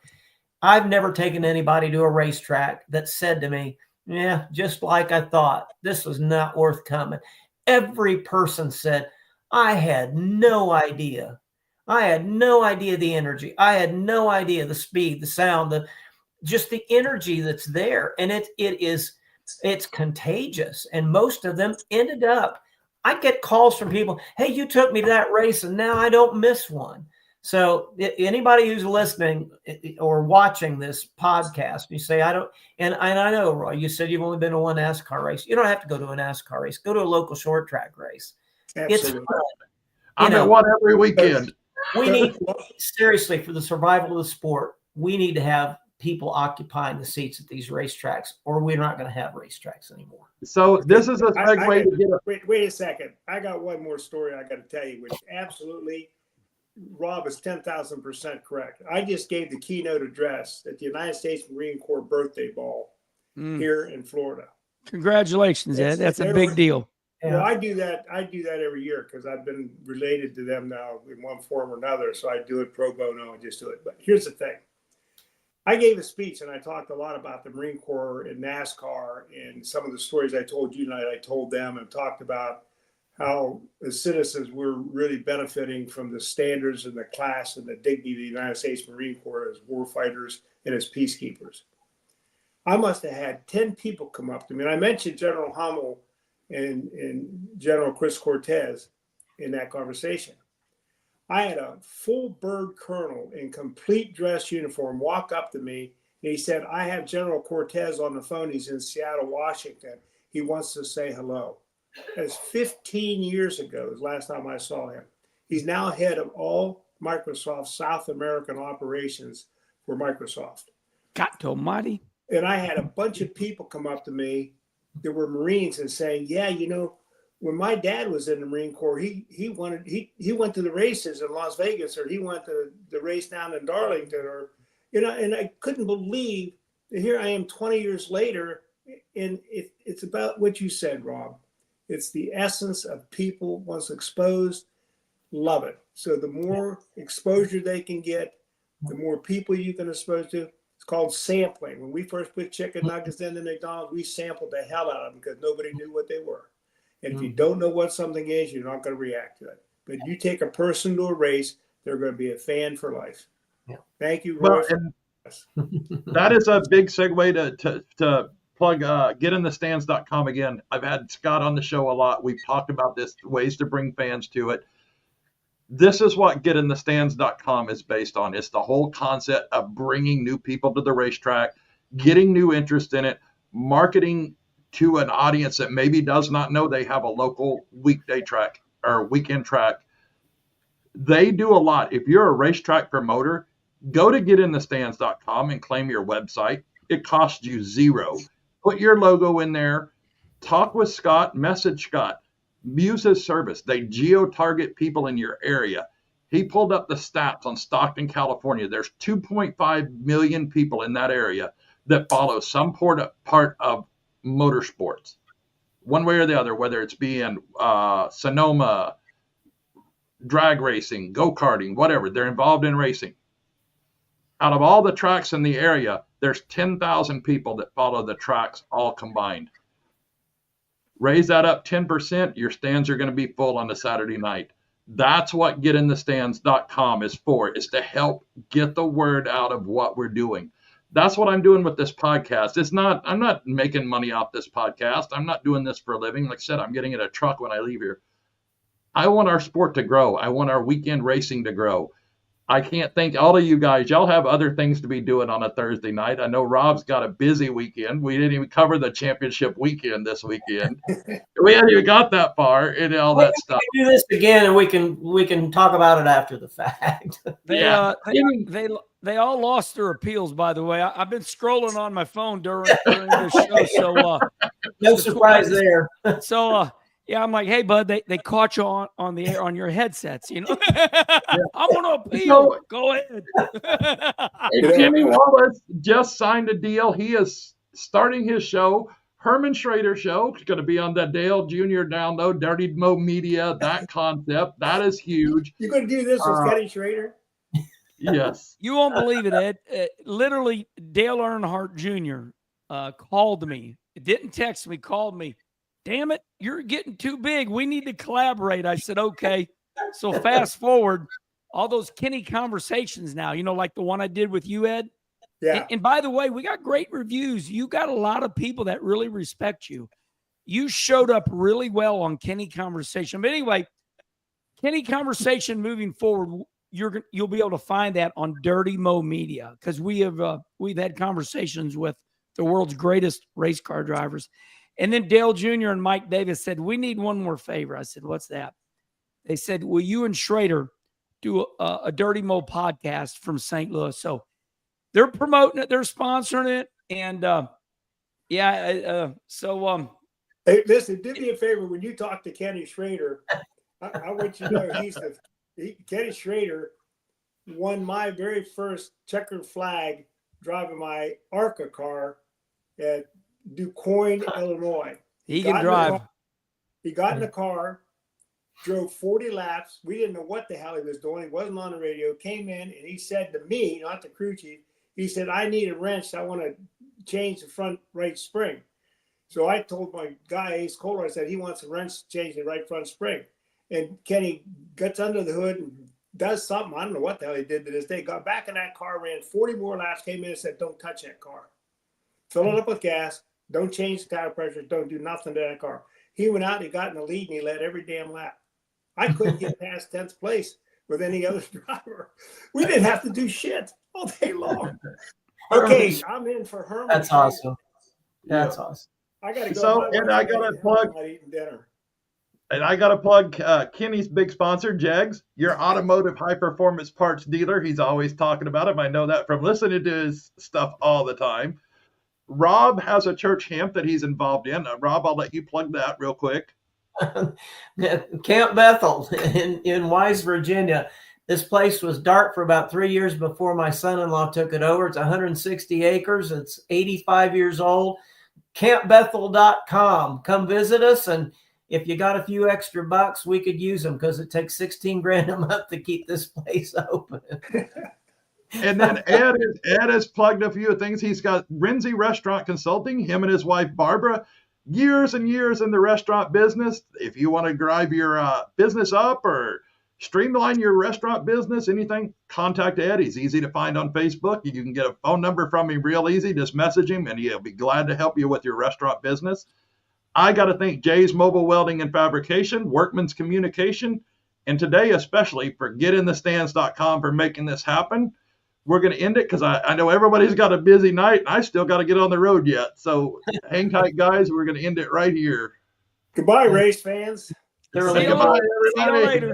I've never taken anybody to a racetrack that said to me, yeah, just like I thought, this was not worth coming. Every person said, I had no idea. I had no idea the energy. I had no idea the speed, the sound, just the energy that's there. And it's contagious. And most of them ended up, I get calls from people, hey, you took me to that race and now I don't miss one. So anybody who's listening or watching this podcast, you say, I don't, and I know, Roy, you said you've only been to one NASCAR race. You don't have to go to a NASCAR race. Go to a local short track race. Absolutely. It's fun. I'm at one every weekend. We need, seriously, for the survival of the sport, we need to have people occupying the seats at these racetracks, or we're not going to have racetracks anymore. So this is a segue to get wait a second. I got one more story I got to tell you, which absolutely, Rob is 10,000% correct. I just gave the keynote address at the United States Marine Corps birthday ball here in Florida. Congratulations, Ed. That's a big deal. Yeah. Well, I do that every year because I've been related to them now in one form or another. So I do it pro bono and just do it. But here's the thing. I gave a speech and I talked a lot about the Marine Corps and NASCAR and some of the stories I told you tonight. I told them and talked about how as citizens we're really benefiting from the standards and the class and the dignity of the United States Marine Corps as warfighters and as peacekeepers. I must have had 10 people come up to me. And I mentioned General Hummel and General Chris Cortez in that conversation. I had a full bird colonel in complete dress uniform walk up to me and he said, I have General Cortez on the phone. He's in Seattle, Washington. He wants to say hello. That's 15 years ago, the last time I saw him. He's now head of all Microsoft South American operations for Microsoft. God almighty. And I had a bunch of people come up to me that were Marines and saying, yeah, when my dad was in the Marine Corps, he went to the races in Las Vegas, or he went to the race down in Darlington, or, and I couldn't believe that here I am 20 years later. And it's about what you said, Rob. It's the essence of people once exposed, love it. So the more exposure they can get, the more people you can expose to. It's called sampling. When we first put chicken nuggets in the McDonald's, we sampled the hell out of them because nobody knew what they were. And if you don't know what something is, you're not going to react to it. But you take a person to a race, they're going to be a fan for life. Yeah. Thank you, Roy. Well, that is a big segue to plug getinthestands.com again. I've had Scott on the show a lot. We've talked about this, ways to bring fans to it. This is what getinthestands.com is based on. It's the whole concept of bringing new people to the racetrack, getting new interest in it, marketing to an audience that maybe does not know they have a local weekday track or weekend track. They do a lot. If you're a racetrack promoter, go to getinthestands.com and claim your website. It costs you $0. Put your logo in there. Talk with Scott. Message Scott. Use his service. They geo-target people in your area. He pulled up the stats on Stockton, California. There's 2.5 million people in that area that follow some part of motorsports, one way or the other, whether it's being Sonoma, drag racing, go-karting, whatever. They're involved in racing. Out of all the tracks in the area, there's 10,000 people that follow the tracks all combined. Raise that up 10%, your stands are going to be full on a Saturday night. That's what getinthestands.com is for, is to help get the word out of what we're doing. That's what I'm doing with this podcast. I'm not making money off this podcast. I'm not doing this for a living. Like I said, I'm getting in a truck when I leave here. I want our sport to grow. I want our weekend racing to grow. I can't thank all of you guys. Y'all have other things to be doing on a Thursday night. I know Rob's got a busy weekend. We didn't even cover the championship weekend this weekend. We hadn't even got that far and all that stuff. We can do this again, and we can talk about it after the fact. They all lost their appeals, by the way. I've been scrolling on my phone during this show, so no surprise there. So yeah, I'm like, hey, bud, they caught you on the air on your headsets, you know. I'm gonna appeal. Go ahead. Kenny Wallace just signed a deal. He is starting his show, Herman Schrader Show. It's going to be on the Dale Jr. Download, Dirty Mo Media. That concept that is huge. You're going to do this with Kenny Schrader? Yes. You won't believe it, Ed. Literally, Dale Earnhardt Jr. Called me. Didn't text me. Called me. Damn it, you're getting too big. We need to collaborate. I said, okay. So fast forward, all those Kenny conversations now, you know, like the one I did with you, Ed. Yeah. And by the way, we got great reviews. You got a lot of people that really respect you. You showed up really well on Kenny Conversation. But anyway, Kenny Conversation moving forward, you'll be able to find that on Dirty Mo Media, because we've had conversations with the world's greatest race car drivers. And then Dale Jr. and Mike Davis said, we need one more favor. I said, what's that? They said, will you and Schrader do a Dirty Mo podcast from St. Louis? So they're promoting it. They're sponsoring it. And Hey, listen, do me a favor. When you talk to Kenny Schrader, I want you to know Kenny Schrader won my very first checkered flag driving my ARCA car at DuQuoin, Illinois. He can drive. He got in the car, drove 40 laps. We didn't know what the hell he was doing. He wasn't on the radio. Came in and he said to me, not the crew chief, he said, I need a wrench. I want to change the front right spring. So I told my guy, Ace Kohler, I said, he wants a wrench to change the right front spring. And Kenny gets under the hood and does something. I don't know what the hell he did to this day. Got back in that car, ran 40 more laps, came in and said, don't touch that car. Fill it up with gas. Don't change the tire pressure. Don't do nothing to that car. He went out and he got in the lead and he led every damn lap. I couldn't get past 10th place with any other driver. We didn't have to do shit all day long. Okay, I'm in for Herman. That's awesome. That's awesome. I got to go. So, and I got to plug. Eating dinner. And I got to plug Kenny's big sponsor, Jegs, your automotive high-performance parts dealer. He's always talking about him. I know that from listening to his stuff all the time. Rob has a church camp that he's involved in. Rob, I'll let you plug that real quick. Camp Bethel in Wise, Virginia. This place was dark for about 3 years before my son-in-law took it over. It's 160 acres. It's 85 years old. CampBethel.com. Come visit us, and if you got a few extra bucks, we could use them because it takes $16,000 a month to keep this place open. And then Ed has plugged a few things. He's got Rensi Restaurant Consulting, him and his wife, Barbara, years and years in the restaurant business. If you want to drive your business up or streamline your restaurant business, anything, contact Ed. He's easy to find on Facebook. You can get a phone number from him real easy. Just message him, and he'll be glad to help you with your restaurant business. I got to thank Jay's Mobile Welding and Fabrication, Workman's Communication, and today especially for GetInTheStands.com for making this happen. We're going to end it because I know everybody's got a busy night, and I still got to get on the road yet. So hang tight, guys. We're going to end it right here. Goodbye, race fans. See you later.